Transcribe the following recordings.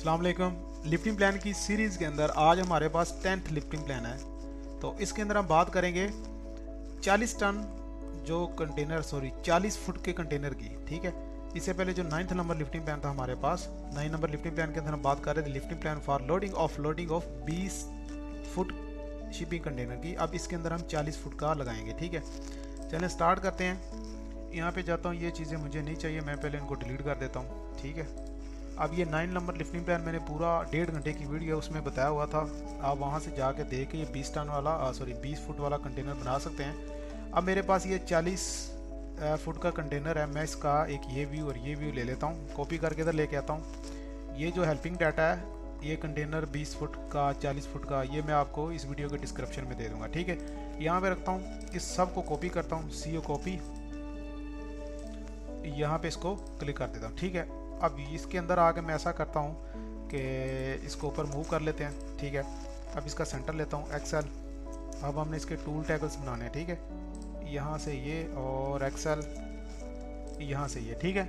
अस्सलाम वालेकुम। Lifting plan की सीरीज़ के अंदर आज हमारे पास 10th लिफ्टिंग प्लान है। तो इसके अंदर हम बात करेंगे 40 टन जो कंटेनर 40 फुट के कंटेनर की। ठीक है, इससे पहले जो 9th नंबर लिफ्टिंग प्लान था हमारे पास, 9 नंबर लिफ्टिंग प्लान के अंदर हम बात कर रहे थे lifting plan for loading of 20 foot shipping container की। अब इसके अंदर हम 40 फुट का लगाएंगे। ठीक है, चलें स्टार्ट करते हैं। यहाँ पे जाता हूँ, ये चीज़ें मुझे नहीं चाहिए, मैं पहले इनको डिलीट कर देता हूँ। ठीक है, अब ये 9 नंबर लिफ्टिंग प्लान मैंने पूरा 1.5 घंटे की वीडियो उसमें बताया हुआ था, आप वहाँ से जाके देख के ये 20 फुट वाला कंटेनर बना सकते हैं। अब मेरे पास ये 40 फुट का कंटेनर है, मैं इसका एक ये व्यू और ये व्यू ले लेता हूँ, कॉपी करके इधर लेके आता हूँ। ये जो हेल्पिंग डाटा है, ये कंटेनर 20 फुट का 40 फुट का, ये मैं आपको इस वीडियो के डिस्क्रिप्शन में दे दूँगा। ठीक है, यहाँ पे रखता हूँ, इस सब को कॉपी करता हूँ, CO कॉपी, यहाँ पे इसको क्लिक कर देता हूँ। ठीक है, अब इसके अंदर आके मैं ऐसा करता हूँ कि इसको ऊपर मूव कर लेते हैं। ठीक है, अब इसका सेंटर लेता हूँ एक्सेल। अब हमने इसके टूल टैगल्स बनाने हैं। ठीक है, यहाँ से ये और एक्सेल यहाँ से ये। ठीक है,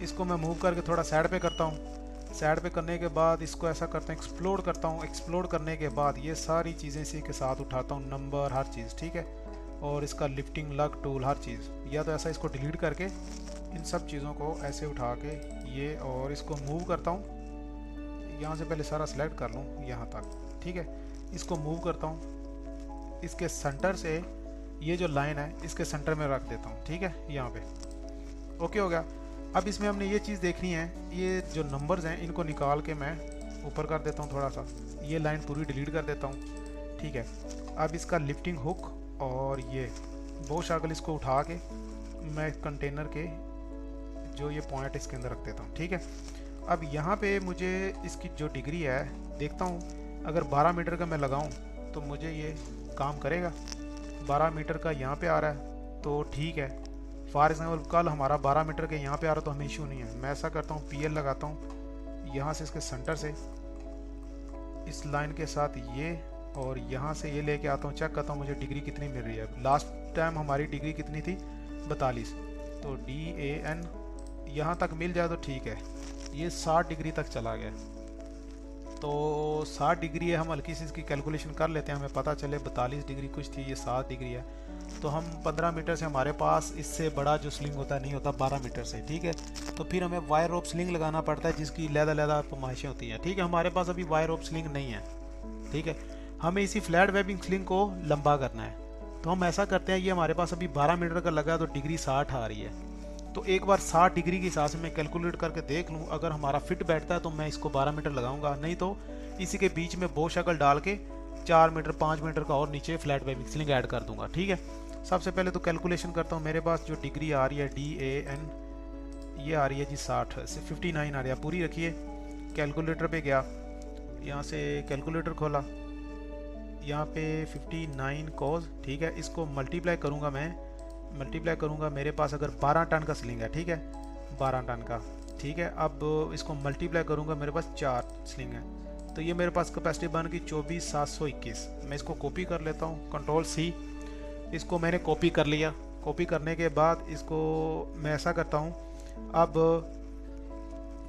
इसको मैं मूव करके थोड़ा साइड पे करता हूँ। साइड पे करने के बाद इसको ऐसा करता हूँ, एक्सप्लोर करता हूँ। एक्सप्लोर करने के बाद ये सारी चीज़ें इसी के साथ उठाता हूँ, नंबर हर चीज़। ठीक है, और इसका लिफ्टिंग लग टूल हर चीज़, या तो ऐसा इसको डिलीट करके इन सब चीज़ों को ऐसे उठा के ये और इसको मूव करता हूँ। यहाँ से पहले सारा सेलेक्ट कर लूँ यहाँ तक। ठीक है, इसको मूव करता हूँ, इसके सेंटर से ये जो लाइन है इसके सेंटर में रख देता हूँ। ठीक है, यहाँ पे ओके हो गया। अब इसमें हमने ये चीज़ देखनी है, ये जो नंबर्स हैं इनको निकाल के मैं ऊपर कर देता हूँ थोड़ा सा, ये लाइन पूरी डिलीट कर देता हूँ। ठीक है, अब इसका लिफ्टिंग हुक और ये बो शाकल इसको उठा के मैं कंटेनर के जो ये पॉइंट इसके अंदर रख देता हूँ। ठीक है, अब यहाँ पे मुझे इसकी जो डिग्री है देखता हूँ, अगर 12 मीटर का मैं लगाऊँ तो मुझे ये काम करेगा। 12 मीटर का यहाँ पे आ रहा है तो ठीक है। फॉर एग्जाम्पल कल हमारा 12 मीटर के यहाँ पे आ रहा तो हमें इशू नहीं है। मैं ऐसा करता हूँ, PL लगाता हूँ, यहाँ से इसके सेंटर से इस लाइन के साथ ये और यहाँ से ये लेके आता हूँ, चेक करता हूँ मुझे डिग्री कितनी मिल रही है। लास्ट टाइम हमारी डिग्री कितनी थी, 42, तो DAN यहाँ तक मिल जाए तो ठीक है। ये 60 डिग्री तक चला गया, तो 60 डिग्री है, हम हल्की सी इसकी कैलकुलेशन कर लेते हैं, हमें पता चले 42 डिग्री कुछ थी, ये 7 डिग्री है। तो हम 15 मीटर से, हमारे पास इससे बड़ा जो स्लिंग होता है नहीं होता 12 मीटर से। ठीक है, तो फिर हमें वायर रोप स्लिंग लगाना पड़ता है जिसकी लैदा पमाइशें होती हैं। ठीक है, हमारे पास अभी वायर रोप स्लिंग नहीं है। ठीक है, हमें इसी फ्लैट वेबिंग स्लिंग को लंबा करना है, तो हम ऐसा करते हैं, ये हमारे पास अभी 12 मीटर का लगा तो डिग्री 60 आ रही है, तो एक बार 60 डिग्री के हिसाब से मैं कैलकुलेट करके देख लूँ, अगर हमारा फिट बैठता है तो मैं इसको 12 मीटर लगाऊंगा, नहीं तो इसी के बीच में बो शक्ल डाल के 4 मीटर 5 मीटर का और नीचे फ्लैट वेबिंग स्लिंग ऐड कर दूंगा। ठीक है, सबसे पहले तो कैलकुलेशन करता हूँ। मेरे पास जो डिग्री आ रही है DAN, ये आ रही है जी 60 से 59 आ रही है, पूरी रखिए। कैलकुलेटर पे गया, यहाँ से कैलकुलेटर खोला, यहाँ पे 59 कॉज। ठीक है, इसको मल्टीप्लाई करूँगा, मैं मल्टीप्लाई करूँगा, मेरे पास अगर 12 टन का स्लिंग है, ठीक है, 12 टन का। ठीक है, अब इसको मल्टीप्लाई करूँगा, मेरे पास 4 स्लिंग है, तो ये मेरे पास कैपेसिटी बन गई 24,721। मैं इसको कॉपी कर लेता हूँ, Ctrl+C, इसको मैंने कॉपी कर लिया। कॉपी करने के बाद इसको मैं ऐसा करता हूँ, अब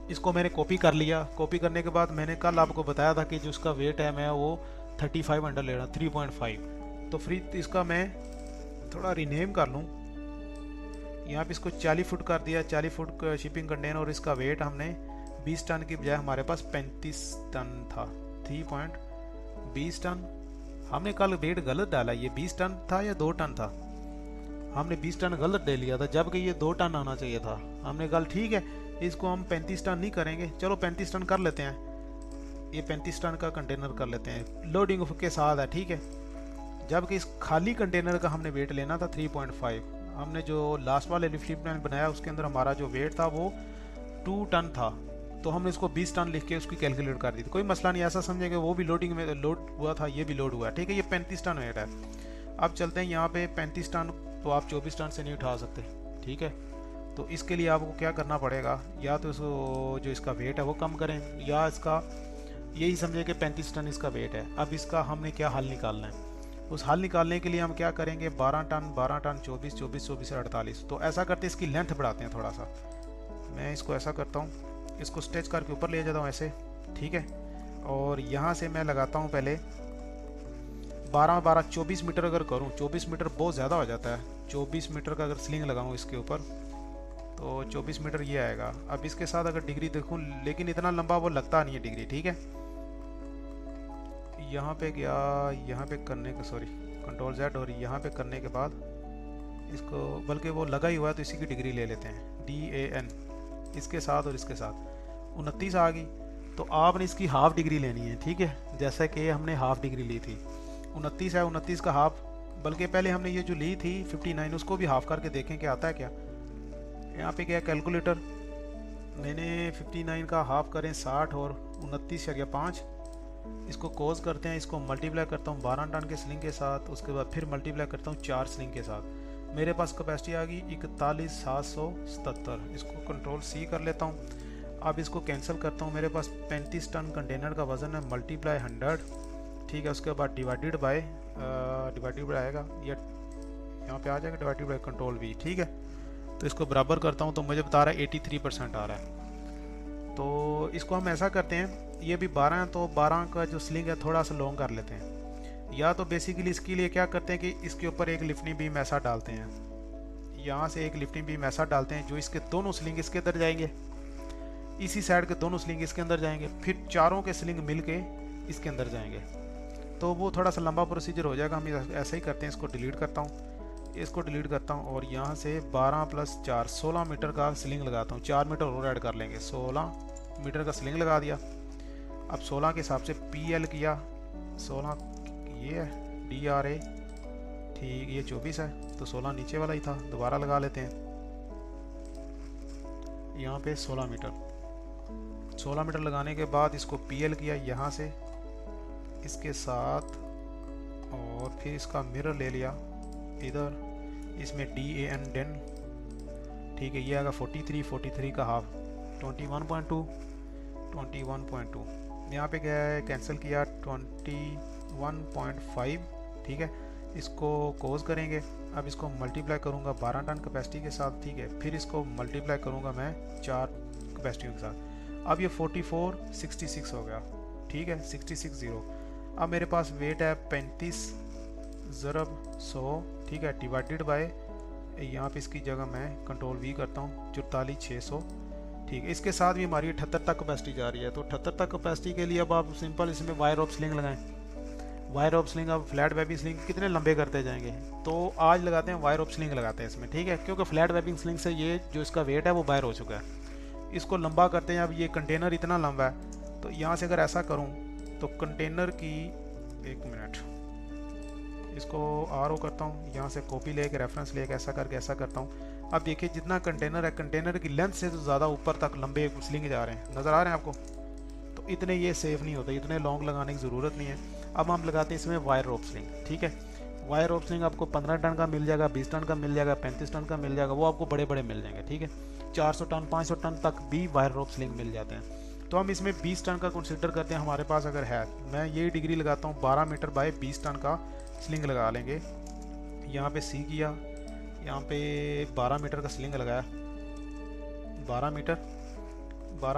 इसको मैंने कॉपी कर लिया। कॉपी करने के बाद मैंने कल आपको बताया था कि जो उसका वेट है मैं वो 35 अंडर ले रहा, 3.5, तो फिर इसका मैं थोड़ा रीनेम कर लूँ, यहाँ पे इसको 40 फुट कर दिया, 40 फुट शिपिंग कंटेनर, और इसका वेट हमने 20 टन की बजाय हमारे पास 35 टन था, 3.20 टन। हमने कल वेट गलत डाला, ये 20 टन था या 2 टन था, हमने 20 टन गलत दे लिया था, जबकि ये 2 टन आना चाहिए था। हमने कल ठीक है, इसको हम 35 टन नहीं करेंगे, चलो 35 टन कर लेते हैं, ये 35 टन का कंटेनर कर लेते हैं, लोडिंग के साथ है। ठीक है, जबकि इस खाली कंटेनर का हमने वेट लेना था 3.5। हमने जो लास्ट वाले लिफ्टिंग प्लान बनाया उसके अंदर हमारा जो वेट था वो 2 टन था, तो हमने इसको 20 टन लिख के उसकी कैलकुलेट कर दी थी। कोई मसला नहीं, ऐसा समझेंगे वो भी लोडिंग में लोड हुआ था, ये भी लोड हुआ। ठीक है, ये 35 टन वेट है। अब चलते हैं यहाँ पे 35 टन तो आप 24 टन से नहीं उठा सकते। ठीक है, तो इसके लिए आपको क्या करना पड़ेगा, या तो इसको जो इसका वेट है वो कम करें, या इसका यही समझे कि 35 टन इसका वेट है। अब इसका हमने क्या हल निकालना है, उस हल निकालने के लिए हम क्या करेंगे, 12 टन 24 24 24 से 48। तो ऐसा करते इसकी लेंथ बढ़ाते हैं थोड़ा सा। मैं इसको ऐसा करता हूँ, इसको स्ट्रेच करके ऊपर ले जाता हूँ ऐसे, ठीक है। और यहाँ से मैं लगाता हूँ पहले 12 12 24 मीटर अगर करूँ, 24 मीटर बहुत ज़्यादा हो जाता है। 24 मीटर का अगर स्लिंग लगाऊँ इसके ऊपर तो 24 मीटर ये आएगा। अब इसके साथ अगर डिग्री देखूँ, लेकिन इतना लंबा वो लगता नहीं है डिग्री, ठीक है। यहाँ पे गया, यहाँ पे करने का सॉरी कंट्रोल Z, और यहाँ पे करने के बाद इसको, बल्कि वो लगा ही हुआ है तो इसी की डिग्री ले लेते हैं, DAN, इसके साथ और इसके साथ 29 आ गई। तो आपने इसकी हाफ डिग्री लेनी है, ठीक है, जैसा कि हमने हाफ डिग्री ली थी। 29 है, 29 का हाफ, बल्कि पहले हमने ये जो ली थी 59 उसको भी हाफ करके देखें क्या आता है क्या। यहाँ पे क्या कैलकुलेटर, मैंने 59 का हाफ करें 60 और 29.5, इसको कोज करते हैं, इसको मल्टीप्लाई करता हूँ 12 टन के स्लिंग के साथ, उसके बाद फिर मल्टीप्लाई करता हूँ 4 स्लिंग के साथ। मेरे पास कैपेसिटी आ गई 41,777। इसको कंट्रोल C कर लेता हूँ। अब इसको कैंसिल करता हूँ, मेरे पास 35 टन कंटेनर का वज़न है, मल्टीप्लाई 100, ठीक है। उसके बाद डिवाइडेड बाय आएगा, या यहाँ पे आ जाएगा डिवाइडेड बाय कंट्रोल V, ठीक है। तो इसको बराबर करता हूँ तो मुझे बता रहा है 83% आ रहा है। तो इसको हम ऐसा करते हैं, ये भी 12 है तो 12 का जो स्लिंग है थोड़ा सा लॉन्ग कर लेते हैं। या तो बेसिकली इसके लिए क्या करते हैं कि इसके ऊपर एक लिफ्टिंग बीम ऐसा डालते हैं, यहाँ से एक लिफ्टिंग बीम ऐसा डालते हैं जो इसके दोनों स्लिंग इसके अंदर जाएंगे, इसी साइड के दोनों स्लिंग इसके अंदर जाएंगे, फिर चारों के स्लिंग मिल के इसके अंदर जाएंगे। तो वो थोड़ा सा लंबा प्रोसीजर हो जाएगा, हम ऐसे ही करते हैं। इसको डिलीट करता हूँ, इसको डिलीट करता हूँ, और यहाँ से 12 + 4 16 मीटर का स्लिंग लगाता हूँ। 4 मीटर और ऐड कर लेंगे, 16 मीटर का स्लिंग लगा दिया। अब 16 के हिसाब से PL किया, 16 ये है, DRA, ठीक, ये 24 है तो 16 नीचे वाला ही था, दोबारा लगा लेते हैं। यहाँ पे 16 मीटर लगाने के बाद इसको PL किया यहाँ से इसके साथ, और फिर इसका मिरर ले लिया इधर, इसमें DAN डेन, ठीक है। ये आएगा 43 का हाफ 21.2, यहाँ पे क्या है, कैंसिल किया 21.5, ठीक है। इसको कोज करेंगे, अब इसको मल्टीप्लाई करूँगा 12 टन कैपेसिटी के साथ, ठीक है। फिर इसको मल्टीप्लाई करूँगा मैं 4 कैपेसिटियों के साथ। अब ये 4466 हो गया, ठीक है, 660। अब मेरे पास वेट है 35 ज़रब 100, ठीक है, डिवाइडेड बाय, यहाँ पे इसकी जगह मैं कंट्रोल V करता हूँ 44,600, ठीक है। इसके साथ भी हमारी 78 तक कैपेसिटी जा रही है। तो 78 तक कैपेसिटी के लिए अब आप सिंपल इसमें वायर ऑफ स्लिंग लगाएं। वायर ऑफ स्लिंग, अब फ्लैट वेबिंग स्लिंग कितने लंबे करते जाएंगे, तो आज लगाते हैं वायर ऑफ स्लिंग लगाते हैं इसमें, ठीक है, क्योंकि फ्लैट वेबिंग स्लिंग से ये जो इसका वेट है वो बाहर हो चुका है। इसको लंबा करते हैं। अब ये कंटेनर इतना लंबा है, तो यहाँ से अगर ऐसा करूँ तो कंटेनर की, एक मिनट, इसको RO करता हूँ, यहाँ से कॉपी लेके रेफरेंस लेके ऐसा करके ऐसा करता हूँ। अब देखिए जितना कंटेनर है, कंटेनर की लेंथ से तो ज़्यादा ऊपर तक लंबे स्लिंग जा रहे हैं, नज़र आ रहे हैं आपको। तो इतने ये सेफ़ नहीं होते, इतने लॉन्ग लगाने की ज़रूरत नहीं है। अब हम लगाते हैं इसमें वायर रोप स्लिंग, ठीक है। वायर रोप स्लिंग आपको 15 टन का मिल जाएगा, 20 टन का मिल जाएगा, 35 टन का मिल जाएगा, वो आपको बड़े बड़े मिल जाएंगे, ठीक है। 400 टन 500 टन तक भी वायर रोप स्लिंग मिल जाते हैं। तो हम इसमें 20 टन का कंसिडर करते हैं, हमारे पास अगर है। मैं ये डिग्री लगाता हूँ 12 मीटर बाय 20 टन का स्लिंग लगा लेंगे। यहाँ पे C किया, यहाँ पे 12 मीटर का स्लिंग लगाया, 12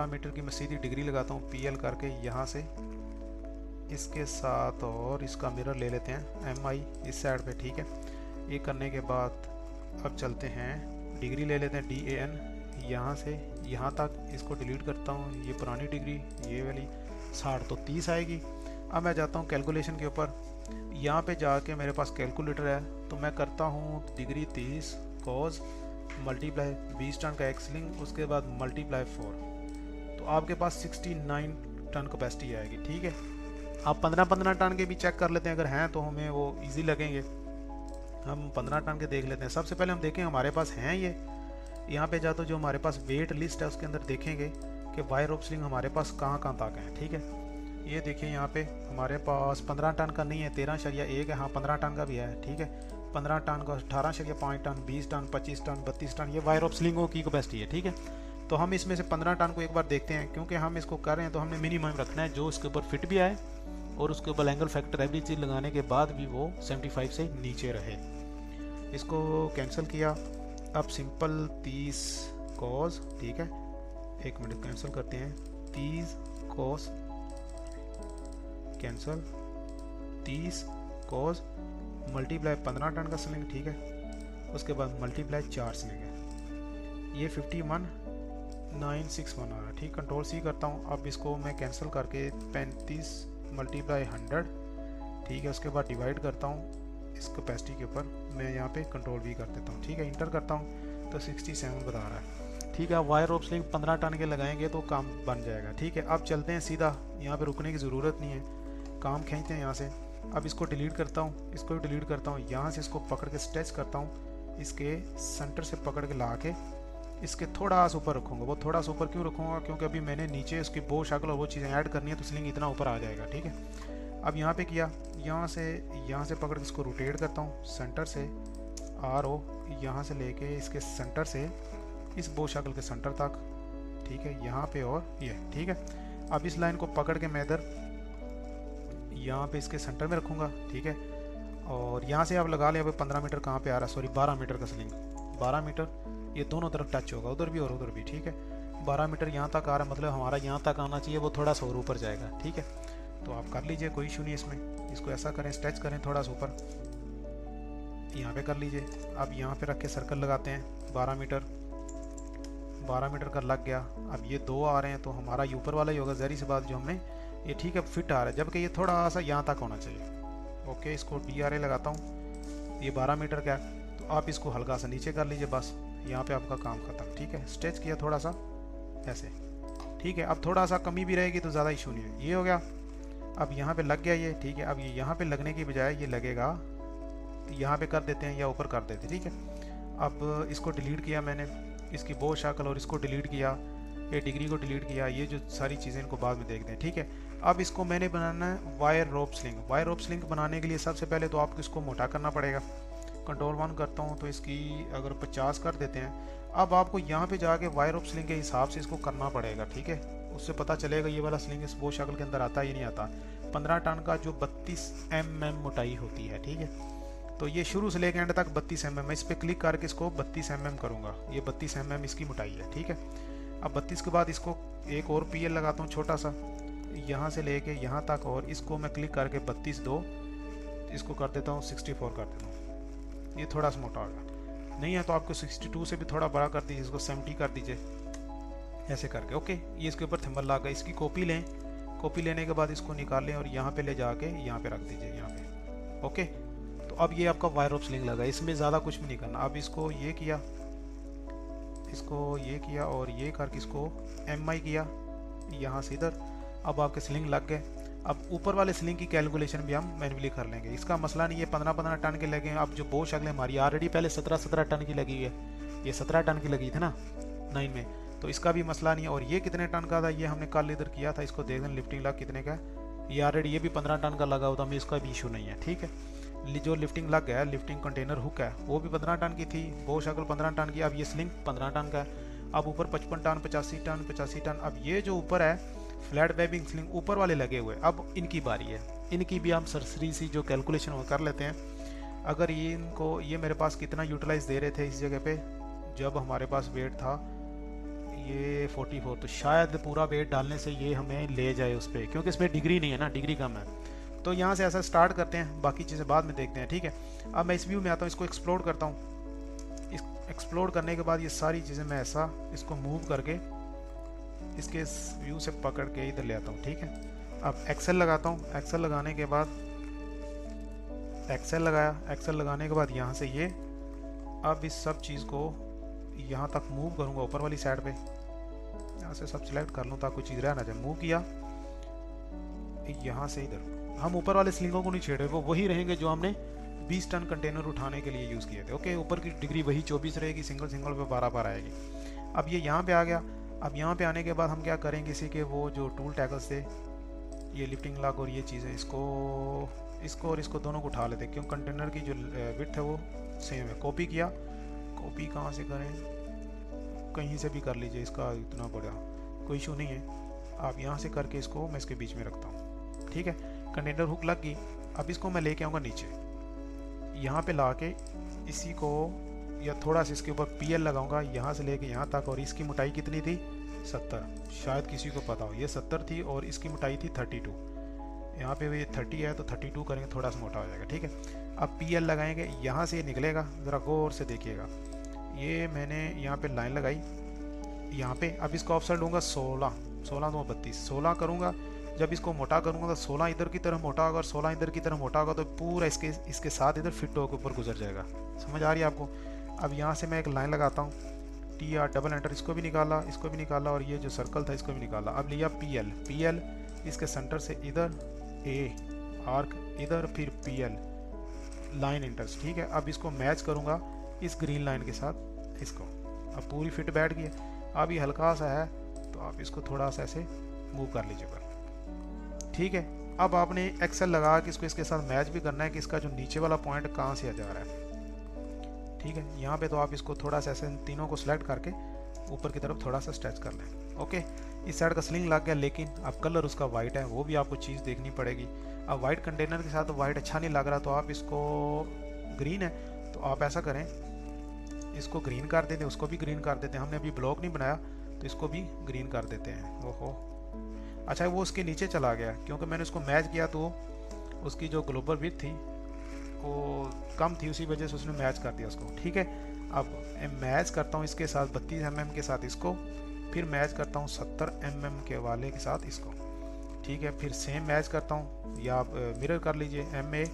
मीटर की मैं सीधी डिग्री लगाता हूँ PL करके यहाँ से इसके साथ, और इसका मिरर ले लेते हैं MI इस साइड पे, ठीक है। ये करने के बाद अब चलते हैं, डिग्री ले लेते हैं DAN, यहाँ से यहाँ तक इसको डिलीट करता हूँ। ये पुरानी डिग्री, ये वाली 60 तो 30 आएगी। अब मैं जाता हूँ कैलकुलेशन के ऊपर, यहाँ पे जाके मेरे पास कैलकुलेटर है, तो मैं करता हूँ डिग्री 30 कॉज मल्टीप्लाई 20 टन का एक स्लिंग, उसके बाद मल्टीप्लाई 4, तो आपके पास 69 टन कैपेसिटी आएगी, ठीक है। आप 15 टन के भी चेक कर लेते हैं, अगर हैं तो हमें वो इजी लगेंगे। हम 15 टन के देख लेते हैं। सबसे पहले हम देखें हमारे पास हैं ये, यहाँ पे जाते जो हमारे पास वेट लिस्ट है उसके अंदर देखेंगे कि वायर रोप स्लिंग हमारे पास कहाँ तक है, ठीक है। ये देखिए यहाँ पे हमारे पास 15 टन का नहीं है, 13.1 है, हाँ 15 टन का भी है, ठीक है। 15 टन का 18.5 टन, 20 टन, 25 टन, 32 टन, ये वायर ऑफ स्लिंगों की कैपेसिटी है, ठीक है। तो हम इसमें से 15 टन को एक बार देखते हैं, क्योंकि हम इसको कर रहे हैं तो हमने मिनिमम रखना है जो उसके ऊपर फिट भी आए और उसके ऊपर एंगल फैक्टर एवरी चीज़ लगाने के बाद भी वो 75 से नीचे रहे। इसको कैंसिल किया, अब सिंपल 30 कॉज, ठीक है, एक मिनट कैंसिल करते हैं, 30 कोस कैंसल 30 कोस मल्टीप्लाई 15 टन का स्लिंग, ठीक है। उसके बाद मल्टीप्लाई 4 स्लिंग है, ये 51,961 आ रहा है, ठीक। कंट्रोल सी करता हूँ। अब इसको मैं कैंसिल करके 35 मल्टीप्लाई 100, ठीक है। उसके बाद डिवाइड करता हूँ इस कैपेसिटी के ऊपर, मैं यहाँ पे कंट्रोल भी कर देता हूँ, ठीक है। इंटर करता हूँ तो 67 बता रहा है, ठीक है। वायर रोप स्लिंग 15 टन के लगाएंगे तो काम बन जाएगा, ठीक है। अब चलते हैं सीधा, यहाँ पे रुकने की ज़रूरत नहीं है, काम खींचते हैं यहाँ से। अब इसको डिलीट करता हूँ, इसको भी डिलीट करता हूँ, यहाँ से इसको पकड़ के स्ट्रेच करता हूँ, इसके सेंटर से पकड़ के ला के इसके थोड़ा सा ऊपर रखूँगा। वो थोड़ा सा ऊपर क्यों रखूँगा, क्योंकि अभी मैंने नीचे उसकी बो शक्ल और वो चीज़ें ऐड करनी है, तो स्लिंग इतना ऊपर आ जाएगा, ठीक है। अब यहाँ पे किया, यहाँ से पकड़ के इसको रोटेट करता हूँ सेंटर से RO, यहाँ से लेके इसके सेंटर से इस बो शक्ल के सेंटर तक, ठीक है। यहाँ पे और ये, ठीक है। अब इस लाइन को पकड़ के मैं इधर यहाँ पे इसके सेंटर में रखूँगा, ठीक है। और यहाँ से आप लगा लें, अब 15 मीटर कहाँ पे आ रहा है, सॉरी 12 मीटर का स्लिंग, 12 मीटर ये दोनों तरफ टच होगा, उधर भी और उधर भी, ठीक है। 12 मीटर यहाँ तक आ रहा है, मतलब हमारा यहाँ तक आना चाहिए, वो थोड़ा सा और ऊपर जाएगा, ठीक है। तो आप कर लीजिए, कोई इशू नहीं इसमें। इसको ऐसा करें, स्ट्रेच करें थोड़ा सा ऊपर, यहाँ पे कर लीजिए। अब यहाँ पे रख के सर्कल लगाते हैं, 12 मीटर का लग गया। अब ये 2 आ रहे हैं तो हमारा ये ऊपर वाला ही होगा, ज़हरी सी बात, जो हमने ये, ठीक है, फिट आ रहा है, जबकि ये थोड़ा सा यहाँ तक होना चाहिए। ओके, इसको DRA लगाता हूँ, ये 12 मीटर का है, तो आप इसको हल्का सा नीचे कर लीजिए, बस यहाँ पे आपका काम खत्म, ठीक है। स्ट्रेच किया थोड़ा सा ऐसे, ठीक है। अब थोड़ा सा कमी भी रहेगी तो ज़्यादा इशू नहीं है, ये हो गया। अब यहाँ पे लग गया ये, ठीक है। अब ये यहाँ पे लगने की बजाय ये लगेगा, यहाँ पे कर देते हैं या ऊपर कर देते हैं, ठीक है। अब इसको डिलीट किया मैंने, इसकी बो शक्ल, और इसको डिलीट किया, ये डिग्री को डिलीट किया, ये जो सारी चीज़ें इनको बाद में देखते हैं, ठीक है। अब इसको मैंने बनाना है wire rope sling. Wire rope sling बनाने के लिए सबसे पहले तो आपको इसको मोटा करना पड़ेगा। कंट्रोल 1 करता हूँ तो इसकी अगर 50 कर देते हैं। अब आपको यहाँ पे जाके वायर रोप स्लिंग के हिसाब से इसको करना पड़ेगा, ठीक है। उससे पता चलेगा ये वाला स्लिंग इस बो शक्ल के अंदर आता है या नहीं आता। 15 टन का जो 32 mm मोटाई होती है, ठीक है। तो ये शुरू से लेकर एंड तक 32 mm, मैं इस पर क्लिक करके इसको 32 mm करूँगा, ये 32 mm इसकी मोटाई है, ठीक है। अब 32 के बाद इसको एक और PL लगाता हूँ छोटा सा, यहाँ से लेके यहाँ तक, और इसको मैं क्लिक करके 32.2 इसको कर देता हूँ, 64 कर देता हूँ। ये थोड़ा सा मोटा होगा, नहीं है तो आपको 62 से भी थोड़ा बड़ा कर दीजिए, इसको 70 कर दीजिए, ऐसे करके। ओके, ये इसके ऊपर थिम्बल लगा, इसकी कॉपी लें, कॉपी लेने के बाद इसको निकालें और यहाँ पे ले जाके यहाँ पे रख दीजिए, यहाँ पे। ओके, तो अब ये आपका वायर रोप स्लिंग लगा, इसमें ज़्यादा कुछ भी नहीं करना। अब इसको ये किया, इसको ये किया और ये करके इसको MI किया यहाँ से इधर। अब आपके स्लिंग लग गए। अब ऊपर वाले स्लिंग की कैलकुलेशन भी हम मैन्युअली कर लेंगे, इसका मसला नहीं है। 15-15 टन के लगे हैं। अब जो बो शक्लें हमारी ऑलरेडी पहले 17-17 टन की लगी है, ये 17 टन की लगी थी ना 9 में, तो इसका भी मसला नहीं है। और ये कितने टन का था, ये हमने कल इधर किया था, इसको देख लें लिफ्टिंग लग कितने का है। ये ऑलरेडी ये भी 15 टन का लगा होता, हमें इसका भी इशू नहीं है, ठीक है। जो लिफ्टिंग लग गया, लिफ्टिंग कंटेनर हुक है, वो भी 15 टन की थी, बो शक्ल 15 टन की। अब ये स्लिंग 15 टन का है। अब ऊपर 55 टन, 85 टन, 85 टन। अब ये जो ऊपर है फ्लैट वेबिंग स्लिंग ऊपर वाले लगे हुए, अब इनकी बारी है। इनकी भी हम सरसरी सी जो कैलकुलेशन कर लेते हैं। अगर ये इनको, ये मेरे पास कितना यूटिलाइज़ दे रहे थे इस जगह पे, जब हमारे पास वेट था ये 44, तो शायद पूरा वेट डालने से ये हमें ले जाए उस पर, क्योंकि इसमें डिग्री नहीं है ना, डिग्री कम है। तो यहाँ से ऐसा स्टार्ट करते हैं, बाकी चीज़ें बाद में देखते हैं, ठीक है। अब मैं इस व्यू में आता हूँ, इसको एक्सप्लोर करता हूँ। इस एक्सप्लोर करने के बाद ये सारी चीज़ें मैं ऐसा इसको मूव करके इसके व्यू से पकड़ के इधर ले आता हूँ, ठीक है। अब एक्सेल लगाता हूँ, एक्सेल लगाने के बाद एक्सेल लगाया, एक्सेल लगाने के बाद यहाँ से ये, अब इस सब चीज़ को यहाँ तक मूव करूँगा ऊपर वाली साइड पे, यहाँ से सब सिलेक्ट कर लूँ ताकि कोई चीज़ रह ना जाए। मूव किया यहाँ से इधर, हम ऊपर वाले स्लिंगों को नहीं छेड़े, वो वही रहेंगे जो हमने 20 टन कंटेनर उठाने के लिए यूज़ किए थे। ओके, ऊपर की डिग्री वही 24 रहेगी, सिंगल सिंगल पे 12 आएगी। अब ये यहाँ पे आ गया। अब यहाँ पे आने के बाद हम क्या करेंगे, इसी के वो जो टूल टैगल्स थे, ये लिफ्टिंग लॉक और ये चीज़ें, इसको और इसको दोनों को उठा लेते हैं, क्यों कंटेनर की जो विड्थ है वो सेम है। कॉपी किया, कॉपी कहाँ से करें, कहीं से भी कर लीजिए, इसका इतना बड़ा कोई इशू नहीं है। आप यहाँ से करके इसको मैं इसके बीच में रखता हूँ, ठीक है। कंटेनर हुक लग गई। अब इसको मैं लेके आऊँगा नीचे, यहाँ पे ला के इसी को या थोड़ा सा इसके ऊपर PL लगाऊंगा, यहाँ से लेके यहाँ तक, और इसकी मोटाई कितनी थी 70, शायद किसी को पता हो, ये 70 थी और इसकी मोटाई थी 32। यहाँ पे ये 30 है तो 32 करेंगे, थोड़ा सा मोटा हो जाएगा। ठीक है, अब PL लगाएंगे, यहाँ से ये निकलेगा, ज़रा गौर से देखिएगा। ये मैंने यहाँ पे लाइन लगाई यहाँ पे। अब इसको ऑफसेट लूँगा 16, 16 तो 32, 16 करूँगा। जब इसको मोटा करूँगा तो 16 इधर की तरफ मोटा होगा और 16 इधर की तरफ मोटा होगा, तो पूरा इसके साथ इधर फिट होकर ऊपर गुजर जाएगा। समझ आ रही है आपको? अब यहाँ से मैं एक लाइन लगाता हूँ, TR डबल एंटर, इसको भी निकाला, इसको भी निकाला, और ये जो सर्कल था इसको भी निकाला। अब लिया PL इसके सेंटर से इधर A आर्क इधर, फिर PL लाइन इंटर्स। ठीक है, अब इसको मैच करूँगा इस ग्रीन लाइन के साथ इसको। अब पूरी फिट बैठ गई है। अब ये हल्का सा है तो आप इसको थोड़ा सा ऐसे मूव कर लीजिएगा। ठीक है, अब आपने एक्सेल लगा के इसको इसके साथ मैच भी करना है कि इसका जो नीचे वाला पॉइंट कहाँ से आ जा रहा है। ठीक है, यहाँ पे तो आप इसको थोड़ा सा ऐसे तीनों को सिलेक्ट करके ऊपर की तरफ थोड़ा सा स्ट्रेच कर लें। ओके, इस साइड का स्लिंग लग गया, लेकिन अब कलर उसका वाइट है, वो भी आपको चीज़ देखनी पड़ेगी। अब वाइट कंटेनर के साथ वाइट अच्छा नहीं लग रहा, तो आप इसको ग्रीन है तो आप ऐसा करें, इसको ग्रीन कर देते हैं, उसको भी ग्रीन कर देते हैं। हमने अभी ब्लॉक नहीं बनाया तो इसको भी ग्रीन कर देते हैं। ओहो, अच्छा वो उसके नीचे चला गया क्योंकि मैंने उसको मैच किया तो उसकी जो ग्लोबल विड्थ थी वो कम थी, उसी वजह से उसने मैच कर दिया उसको। ठीक है, अब मैच करता हूँ इसके साथ 32 mm के साथ इसको, फिर मैच करता हूँ 70 mm के वाले के साथ इसको। ठीक है, फिर सेम मैच करता हूँ, या आप मिरर कर लीजिए, MA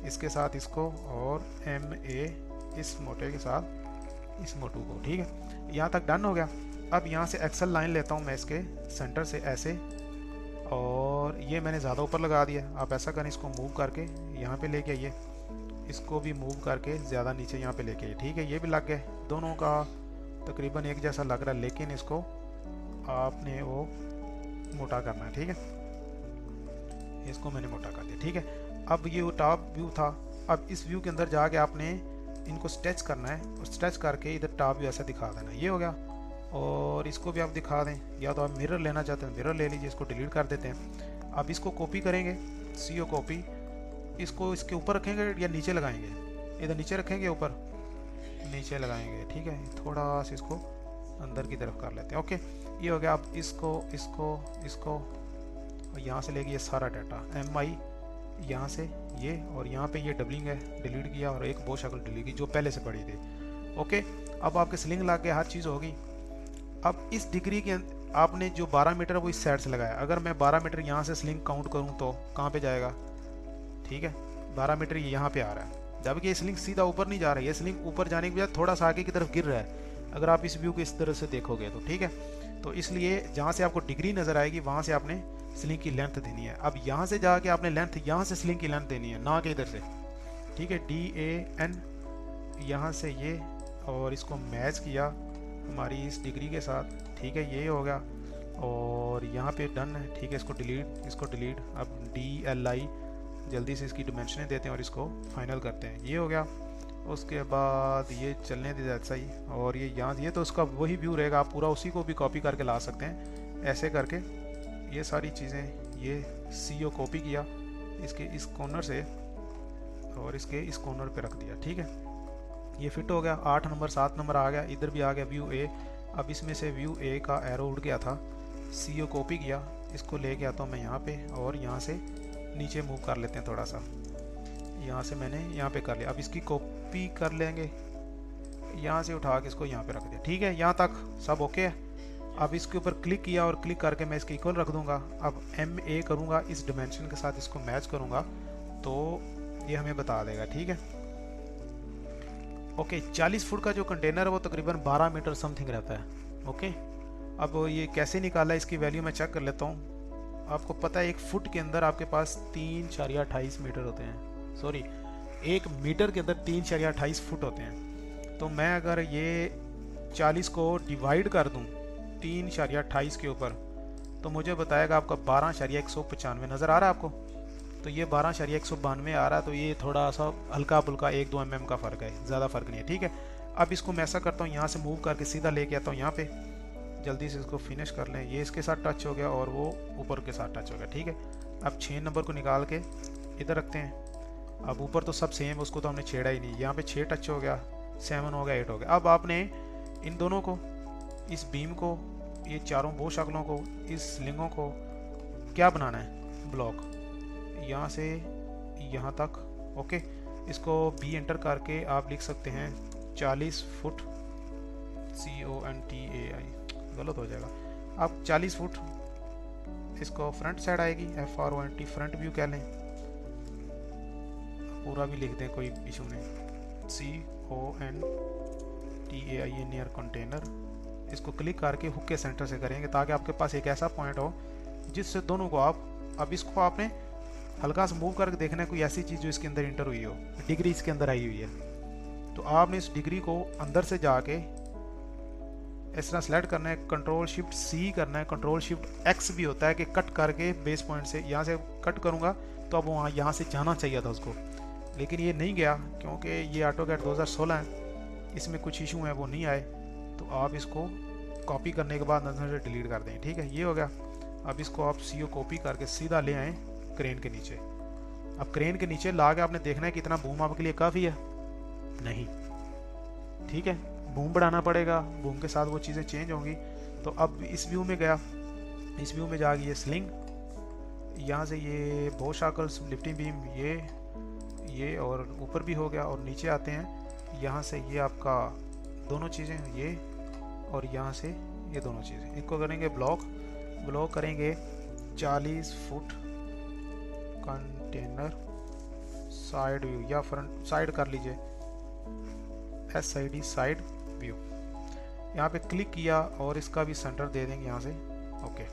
इसके साथ इसको और MA इस मोटे के साथ इस मोटू को। ठीक है, यहाँ तक डन हो गया। अब यहाँ से एक्सेल लाइन लेता हूँ मैं इसके सेंटर से ऐसे, और ये मैंने ज़्यादा ऊपर लगा दिया। आप ऐसा करें, इसको मूव करके यहाँ पे लेके आइए, इसको भी मूव करके ज़्यादा नीचे यहाँ पे लेके आइए। ठीक है, ये भी लग गए, दोनों का तकरीबन एक जैसा लग रहा है, लेकिन इसको आपने वो मोटा करना है। ठीक है, इसको मैंने मोटा कर दिया। ठीक है, अब ये टॉप व्यू था, अब इस व्यू के अंदर जाके आपने इनको स्ट्रेच करना है, और स्ट्रेच करके इधर टॉप व्यू ऐसा दिखा देना। ये हो गया, और इसको भी आप दिखा दें, या तो आप मिरर लेना चाहते हैं मिरर ले लीजिए, इसको डिलीट कर देते हैं। अब इसको कॉपी करेंगे, CO कॉपी, इसको इसके ऊपर रखेंगे या नीचे लगाएंगे, इधर नीचे रखेंगे, ऊपर नीचे लगाएंगे। ठीक है, थोड़ा सा इसको अंदर की तरफ कर लेते हैं। ओके, ये हो गया। अब इसको और यहाँ से लेके ये सारा डाटा MI यहाँ से ये, और यहाँ पे ये डबलिंग है, डिलीट किया, और एक वो शक्ल डिलीट की जो पहले से पड़ी थी। ओके, अब आपके स्लिंग लग गया, हर चीज़ होगी। अब इस डिग्री के आपने जो 12 मीटर वो इस साइड से लगाया, अगर मैं 12 मीटर यहाँ से स्लिंग काउंट करूँ तो कहाँ पे जाएगा? ठीक है, 12 मीटर ये यहाँ पे आ रहा है, जबकि ये स्लिंग सीधा ऊपर नहीं जा रहा है, ये स्लिंग ऊपर जाने के बजाय थोड़ा सा आगे की तरफ गिर रहा है, अगर आप इस व्यू को इस तरह से देखोगे तो। ठीक है, तो इसलिए जहाँ से आपको डिग्री नज़र आएगी वहाँ से आपने स्लिंग की लेंथ देनी है। अब यहाँ से जाके आपने लेंथ यहाँ से स्लिंग की लेंथ देनी है, ना कि इधर से। ठीक है, DAN यहाँ से ये, और इसको मैच किया हमारी इस डिग्री के साथ। ठीक है, ये हो गया, और यहाँ पे डन है। ठीक है, इसको डिलीट। अब DLI जल्दी से इसकी डिमेंशनें देते हैं और इसको फाइनल करते हैं। ये हो गया, उसके बाद ये चलने दे ऐसा ही, और ये यहाँ ये तो उसका वही व्यू रहेगा, आप पूरा उसी को भी कॉपी करके ला सकते हैं ऐसे करके। ये सारी चीज़ें, ये CO कॉपी किया इसके इस कॉर्नर से और इसके इस कॉर्नर पे रख दिया। ठीक है, ये फिट हो गया। 8 नंबर 7 नंबर आ गया, इधर भी आ गया व्यू A। अब इसमें से व्यू A का एरो उड़ गया था, CO कॉपी किया, इसको लेके आता हूँ मैं यहाँ पे, और यहाँ से नीचे मूव कर लेते हैं थोड़ा सा, यहाँ से मैंने यहाँ पे कर लिया। अब इसकी कॉपी कर लेंगे, यहाँ से उठा के इसको यहाँ पे रख दिया। ठीक है, यहाँ तक सब ओके है। अब इसके ऊपर क्लिक किया और क्लिक करके मैं इसके इक्वल रख दूंगा। अब MA करूँगा, इस डिमेंशन के साथ इसको मैच करूँगा तो ये हमें बता देगा। ठीक है, ओके, 40 फुट का जो कंटेनर है वो तकरीबन 12 मीटर समथिंग रहता है। ओके, अब ये कैसे निकाला, इसकी वैल्यू मैं चेक कर लेता हूँ। आपको पता है 1 फुट के अंदर आपके पास 3.28 मीटर होते हैं, सॉरी 1 मीटर के अंदर 3.28 फुट होते हैं। तो मैं अगर ये 40 को डिवाइड कर दूँ 3.28 के ऊपर, तो मुझे बताएगा आपका 12.195 नज़र आ रहा है आपको। तो ये 12.192 आ रहा है, तो ये थोड़ा सा हल्का फुल्का 1-2 mm का फ़र्क है, ज़्यादा फ़र्क नहीं है। ठीक है, अब इसको मैं ऐसा करता हूँ, यहाँ से मूव करके सीधा लेके आता हूँ यहाँ पे, जल्दी से इसको फिनिश कर लें। ये इसके साथ टच हो गया और वो ऊपर के साथ टच हो गया। ठीक है, अब 6 नंबर को निकाल के इधर रखते हैं। अब ऊपर तो सब सेम, उसको तो हमने छेड़ा ही नहीं, यहाँ पे 6 टच हो गया, 7 हो गया, 8 हो गया। अब आपने इन दोनों को, इस बीम को ये चारों बो शक्लों को, इस लिंगों को क्या बनाना है, ब्लॉक, यहाँ से यहाँ तक। ओके, इसको बी एंटर करके आप लिख सकते हैं 40 फुट, CONTAI, गलत हो जाएगा। अब 40 फुट इसको फ्रंट साइड आएगी, FRONT फ्रंट व्यू कह लें, पूरा भी लिख दें, कोई इशू नहीं। CONTAI नियर कंटेनर, इसको क्लिक करके हुक के सेंटर से करेंगे ताकि आपके पास एक ऐसा पॉइंट हो जिससे दोनों को आप, अब इसको आपने हल्का सा मूव करके देखना है कोई ऐसी चीज़ जो इसके अंदर इंटर हुई हो, डिग्री इसके अंदर आई हुई है, तो आपने इस डिग्री को अंदर से जाके इस तरह सेलेक्ट करना है, कंट्रोल शिफ्ट C करना है, कंट्रोल शिफ्ट X भी होता है कि कट करके बेस पॉइंट से, यहाँ से कट करूँगा तो अब वहाँ यहाँ से जाना चाहिए था उसको, लेकिन ये नहीं गया क्योंकि ये AutoCAD 2016 है, इसमें कुछ इशू है वो नहीं आए। तो आप इसको कॉपी करने के बाद नजर से डिलीट कर दें। ठीक है, ये हो गया। अब इसको आप CO कॉपी करके सीधा ले आएँ क्रेन के नीचे। अब क्रेन के नीचे ला के आपने देखना है कितना बूम आपके लिए काफ़ी है, नहीं, ठीक है, बूम बढ़ाना पड़ेगा, बूम के साथ वो चीज़ें चेंज होंगी। तो अब इस व्यू में गया, इस व्यू में जाके ये स्लिंग, यहाँ से ये बो शाकल्स, लिफ्टिंग बीम, ये और ऊपर भी हो गया, और नीचे आते हैं यहाँ से ये आपका दोनों चीज़ें, ये और यहाँ से ये दोनों चीज़ें, इनको करेंगे ब्लॉक करेंगे 40 फुट कंटेनर साइड व्यू, या फ्रंट साइड कर लीजिए, SID साइड व्यू। यहाँ पे क्लिक किया और इसका भी सेंटर दे देंगे यहाँ से। ओके,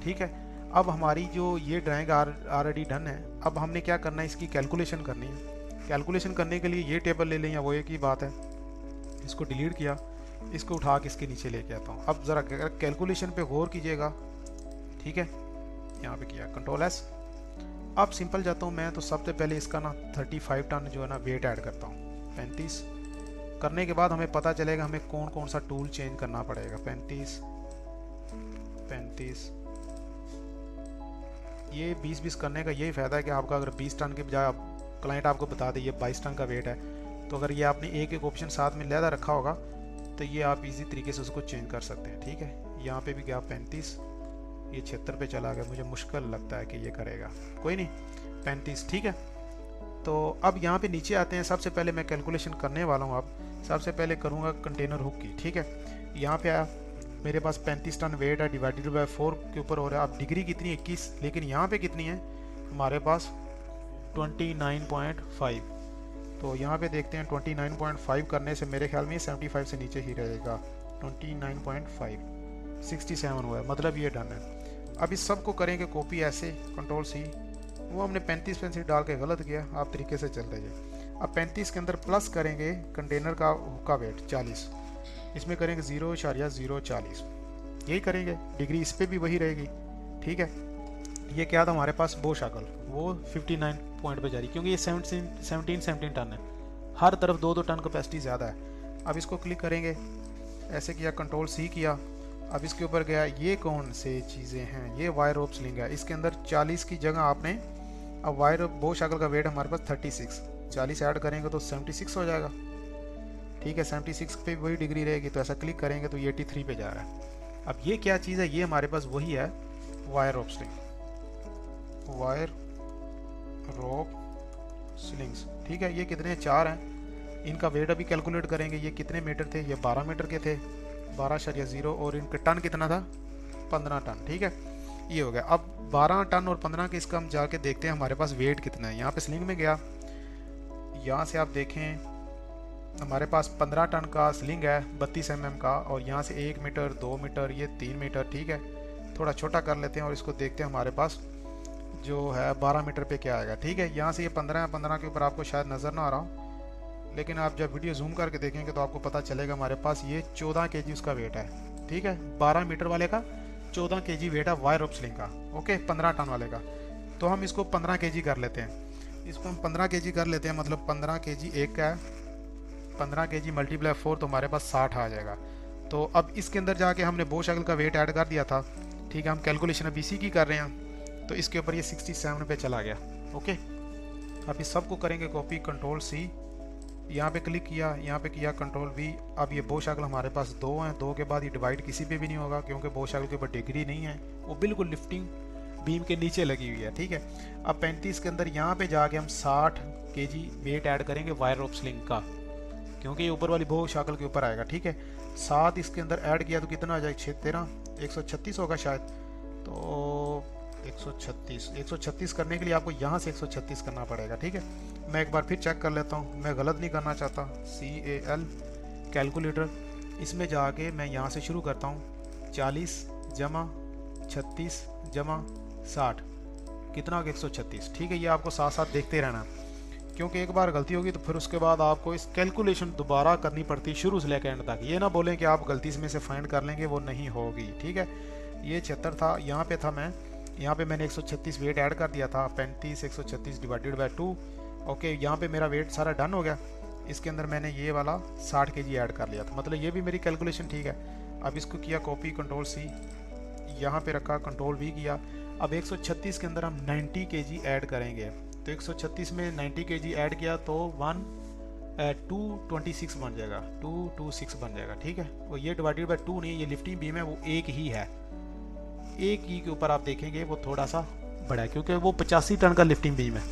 ठीक है। अब हमारी जो ये ड्राइंग ऑलरेडी डन है। अब हमने क्या करना है, इसकी कैलकुलेशन करनी है। कैलकुलेशन करने के लिए ये टेबल ले लें, या वो एक ही बात है, इसको डिलीट किया, इसको उठा के इसके नीचे लेके आता हूँ। अब ज़रा कैलकुलेशन पे गौर कीजिएगा, ठीक है, यहाँ पे किया कंट्रोल S। अब सिंपल जाता हूँ मैं, तो सबसे पहले इसका ना 35 टन जो है ना वेट ऐड करता हूँ। 35 करने के बाद हमें पता चलेगा हमें कौन कौन सा टूल चेंज करना पड़ेगा। 35 ये 20 करने का यही फ़ायदा है कि आपका अगर 20 टन के बजाय आप क्लाइंट आपको बता दे ये 22 टन का वेट है, तो अगर ये आपने एक ऑप्शन साथ में लहदा रखा होगा तो ये आप इजी तरीके से उसको चेंज कर सकते हैं। ठीक है, यहाँ पे भी गया 35, ये 76 पे चला गया, मुझे मुश्किल लगता है कि ये करेगा, कोई नहीं 35, ठीक है। तो अब यहाँ पे नीचे आते हैं। सबसे पहले मैं कैलकुलेशन करने वाला हूँ। अब सबसे पहले करूँगा कंटेनर हुक की, ठीक है। यहाँ पे आया, मेरे पास 35 टन वेट है, डिवाइडेड बाय 4 के ऊपर हो रहा है। अब डिग्री कितनी 21, लेकिन यहाँ पे कितनी है हमारे पास 29.5। तो यहाँ पे देखते हैं 29.5 करने से मेरे ख्याल में 75 से नीचे ही रहेगा। 29.5 67 हुआ है, मतलब ये डन है। अब इस सब को करेंगे कॉपी ऐसे, कंट्रोल C। वो हमने 35 डाल के गलत किया, आप तरीके से चल रहे। अब 35 के अंदर प्लस करेंगे कंटेनर का वेट 40, इसमें करेंगे 0.040, यही करेंगे। डिग्री इस पर भी वही रहेगी, ठीक है। ये क्या था हमारे पास बो शाकल, वो 59 पॉइंट पे जा रही, क्योंकि ये 17 टन है, हर तरफ 2-2 टन कैपेसिटी ज़्यादा है। अब इसको क्लिक करेंगे, ऐसे किया, कंट्रोल C किया। अब इसके ऊपर गया, ये कौन से चीज़ें हैं, ये वायर रोप स्लिंग है। इसके अंदर 40 की जगह आपने, अब वायर बो शाकल का वेट हमारे पास 36, 40 ऐड करेंगे तो 76 हो जाएगा, ठीक है। 76 पे वही डिग्री रहेगी, तो ऐसा क्लिक करेंगे तो ये 83 पे जा रहा है। अब ये क्या चीज़ है, ये हमारे पास वही है wire rope sling, wire rope slings, ठीक है। ये कितने 4 हैं, इनका वेट अभी कैलकुलेट करेंगे। ये कितने मीटर थे, ये 12 मीटर के थे, 12.0, और इनका टन कितना था 15 टन, ठीक है। ये हो गया। अब 12 टन और 15 के इसका हम जाके देखते हैं हमारे पास वेट कितना है। यहाँ पे स्लिंग में गया, यहाँ से आप देखें हमारे पास 15 टन का स्लिंग है, 32 mm का, और यहाँ से 1 मीटर 2 मीटर ये 3 मीटर, ठीक है। थोड़ा छोटा कर लेते हैं और इसको देखते हैं हमारे पास जो है 12 मीटर पे क्या आएगा, ठीक है। यहाँ से ये 15 के ऊपर आपको शायद नज़र ना आ रहा हो, लेकिन आप जब वीडियो जूम करके देखेंगे तो आपको पता चलेगा हमारे पास ये 14 kg उसका वेट है, ठीक है। 12 मीटर वाले का 14 kg वेट है वायर रोप स्लिंग का, ओके। 15 टन वाले का तो हम इसको 15 kg कर लेते हैं। इसको हम 15 kg कर लेते हैं, मतलब 15 kg एक का है, 15 kg मल्टीप्लाई 4 तो हमारे पास 60 आ जाएगा। तो अब इसके अंदर जाके हमने बो शाकल का वेट ऐड कर दिया था, ठीक है। हम कैलकुलेशन अब इसी की कर रहे हैं, तो इसके ऊपर ये 67 पे चला गया, ओके। अब इस सब को करेंगे कॉपी, कंट्रोल C, यहाँ पे क्लिक किया, यहाँ पे किया कंट्रोल वी। अब ये बो शाकल हमारे पास 2 हैं, 2 के बाद ये डिवाइड किसी पे भी नहीं होगा क्योंकि बो शाकल के ऊपर डिग्री नहीं है, वो बिल्कुल लिफ्टिंग बीम के नीचे लगी हुई है। ठीक है, अब 35 के अंदर यहाँ पे जाके हम 60 kg वेट ऐड करेंगे वायर रोप स्लिंग का, क्योंकि ये ऊपर वाली बो शाकल के ऊपर आएगा। ठीक है, 7 इसके अंदर ऐड किया तो कितना आ जाएगा, 6 13 136 होगा शायद। तो 136 करने के लिए आपको यहाँ से 136 करना पड़ेगा। ठीक है, मैं एक बार फिर चेक कर लेता हूँ, मैं गलत नहीं करना चाहता। CAL कैलकुलेटर, इसमें जाके मैं यहाँ से शुरू करता हूँ। 40 जमा 36 जमा 60 कितना होगा, 136। ठीक है, ये आपको साथ साथ देखते रहना, क्योंकि एक बार गलती होगी तो फिर उसके बाद आपको इस कैलकुलेशन दोबारा करनी पड़ती है शुरू से लेकर एंड तक। ये ना बोलें कि आप गलती में से फाइंड कर लेंगे, वो नहीं होगी। ठीक है, ये 76 था, यहाँ पे था मैं, यहाँ पे मैंने 136 वेट ऐड कर दिया था। 35 136 डिवाइडेड बाय 2। ओके, यहाँ पे मेरा वेट सारा डन हो गया। इसके अंदर मैंने ये वाला 60 kg ऐड कर लिया था, मतलब ये भी मेरी कैलकुलेशन ठीक है। अब इसको किया कॉपी, कंट्रोल C, यहाँ पे रखा, कंट्रोल V किया। अब 136 के अंदर हम 90 kg ऐड करेंगे, तो 136 में 90 kg ऐड किया तो 226 बन जाएगा, 226 बन जाएगा। ठीक है, और ये डिवाइडेड बाय 2 नहीं, ये लिफ्टिंग बीम है वो एक ही है, एक ही के ऊपर आप देखेंगे वो थोड़ा सा बड़ा है क्योंकि वो 85 टन का लिफ्टिंग बीम है,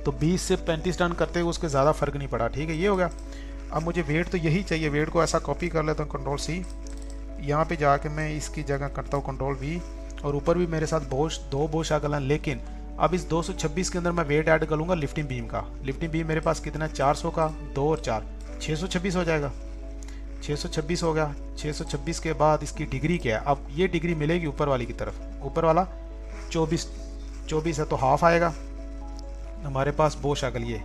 तो 20 से 35 टन करते हुए उसके ज़्यादा फ़र्क नहीं पड़ा। ठीक है, ये हो गया। अब मुझे वेट तो यही चाहिए, वेट को ऐसा कॉपी कर लेता हूँ, कंट्रोल C, यहाँ पे जाके मैं इसकी जगह करता हूँ कंट्रोल V, और ऊपर भी मेरे साथ दो बो शाकल हैं, लेकिन अब इस 226 के अंदर मैं वेट ऐड कर लूँगा लिफ्टिंग बीम का। लिफ्टिंग बीम मेरे पास कितना है, 400 का, 2 और 4 626 हो जाएगा। 626 हो गया। 626 के बाद इसकी डिग्री क्या है, अब ये डिग्री मिलेगी ऊपर वाली की तरफ, ऊपर वाला 24 है तो हाफ आएगा हमारे पास बो शाकल। ये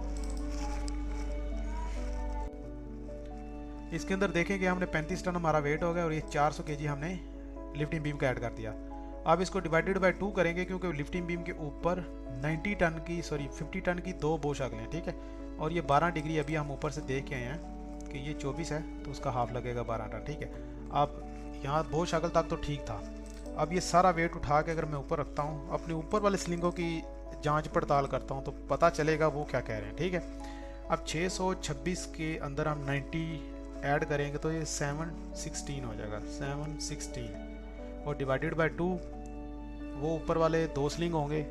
इसके अंदर देखें कि हमने 35 टन हमारा वेट हो गया और ये 400 kg हमने लिफ्टिंग बीम का ऐड कर दिया। अब इसको डिवाइडेड बाय 2 करेंगे क्योंकि लिफ्टिंग बीम के ऊपर 50 टन की 2 बो शाकलें हैं। ठीक है, और ये 12 डिग्री अभी हम ऊपर से देख के आए हैं कि ये 24 है तो उसका हाफ लगेगा 12 टन। ठीक है, अब यहाँ बो शाकल तक तो ठीक था। अब ये सारा वेट उठा के अगर मैं ऊपर रखता हूँ, अपने ऊपर वाले स्लिंगों की जांच पड़ताल करता हूँ तो पता चलेगा वो क्या कह रहे हैं। ठीक है, अब 626 के अंदर हम 90 ऐड करेंगे तो ये 716 हो जाएगा, 716, और डिवाइडेड बाय 2, वो ऊपर वाले 2 स्लिंग होंगे,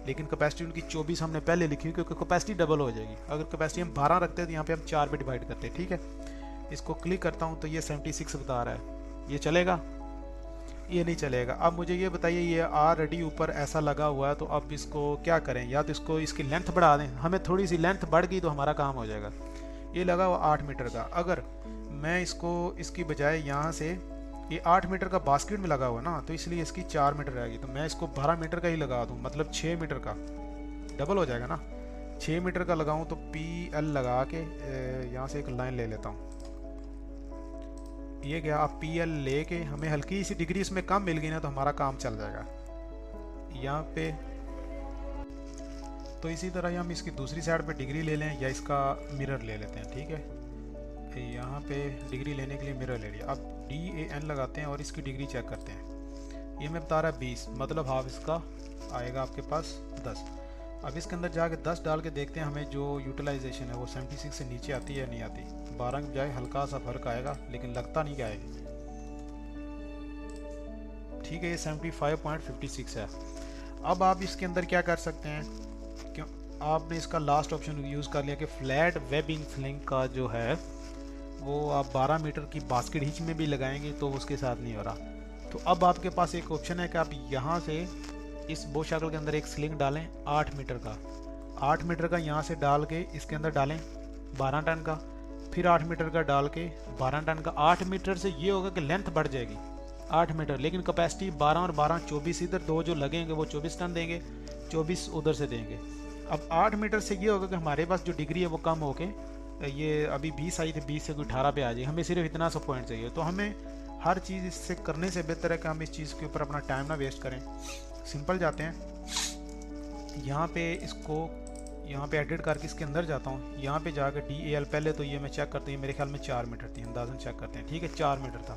लेकिन कैपेसिटी उनकी 24 हमने पहले लिखी क्योंकि कैपेसिटी डबल हो जाएगी। अगर कैपेसिटी हम 12 रखते हैं तो यहाँ पे हम 4 पे डिवाइड करते हैं। ठीक है, इसको क्लिक करता हूँ तो ये 76 बता रहा है, ये चलेगा, ये नहीं चलेगा। अब मुझे ये बताइए, ये ऑलरेडी ऊपर ऐसा लगा हुआ है तो अब इसको क्या करें, या तो इसको इसकी लेंथ बढ़ा दें, हमें थोड़ी सी लेंथ बढ़ गई तो हमारा काम हो जाएगा। ये लगा हुआ 8 मीटर का, अगर मैं इसको इसकी बजाय यहाँ से, ये 8 मीटर का बास्केट में लगा हुआ ना, तो इसलिए इसकी 4 मीटर रहेगी, तो मैं इसको 12 मीटर का ही लगा दूँ, मतलब 6 मीटर का, डबल हो जाएगा ना। 6 मीटर का लगाऊँ तो PL लगा के यहाँ से एक लाइन ले लेता हूँ, ये गया। अब PL लेके हमें हल्की सी डिग्री इसमें कम मिल गई ना तो हमारा काम चल जाएगा यहाँ पे। तो इसी तरह हम इसकी दूसरी साइड पे डिग्री ले लें या इसका मिरर ले लेते हैं। ठीक है, यहाँ पे डिग्री लेने के लिए मिरर ले लिया। अब DAN लगाते हैं और इसकी डिग्री चेक करते हैं। ये मैं बता रहा है 20, मतलब हाफ इसका आएगा आपके पास 10। अब इसके अंदर जाके 10 डाल के देखते हैं हमें जो यूटिलाइजेशन है वो 76 से नीचे आती है या नहीं आती। 12 के बजाय हल्का सा फर्क आएगा, लेकिन लगता नहीं कि आएगी। ठीक है, ये 75.56 है। अब आप इसके अंदर क्या कर सकते हैं, क्यों आपने इसका लास्ट ऑप्शन यूज़ कर लिया कि फ्लैट वेबिंग स्लिंग का जो है वो आप 12 मीटर की बास्केट हिच में भी लगाएंगे तो उसके साथ नहीं हो रहा। तो अब आपके पास एक ऑप्शन है कि आप यहाँ से इस बो शाकल के अंदर एक स्लिंग डालें 8 मीटर का, 8 मीटर का यहाँ से डाल के इसके अंदर डालें 12 टन का, फिर 8 मीटर का डाल के 12 टन का। 8 मीटर से ये होगा कि लेंथ बढ़ जाएगी 8 मीटर, लेकिन कैपेसिटी 12 और 12 24, इधर 2 जो लगेंगे वो 24 टन देंगे, 24 उधर से देंगे। अब 8 मीटर से ये होगा कि हमारे पास जो डिग्री है वो कम होके, ये अभी 20 आई थी, 20 से कोई 18 पे आ जाए, हमें सिर्फ इतना सा पॉइंट चाहिए। तो हमें हर चीज़ इससे करने से बेहतर है कि हम इस चीज़ के ऊपर अपना टाइम ना वेस्ट करें। सिंपल जाते हैं यहाँ पे, इसको यहाँ पे एडिट करके इसके अंदर जाता हूँ, यहाँ पे जाकर DAL पहले तो ये मैं चेक करता हूँ, मेरे ख्याल में 4 मीटर थी, अंदाज़न चेक करते हैं। ठीक है, 4 मीटर था।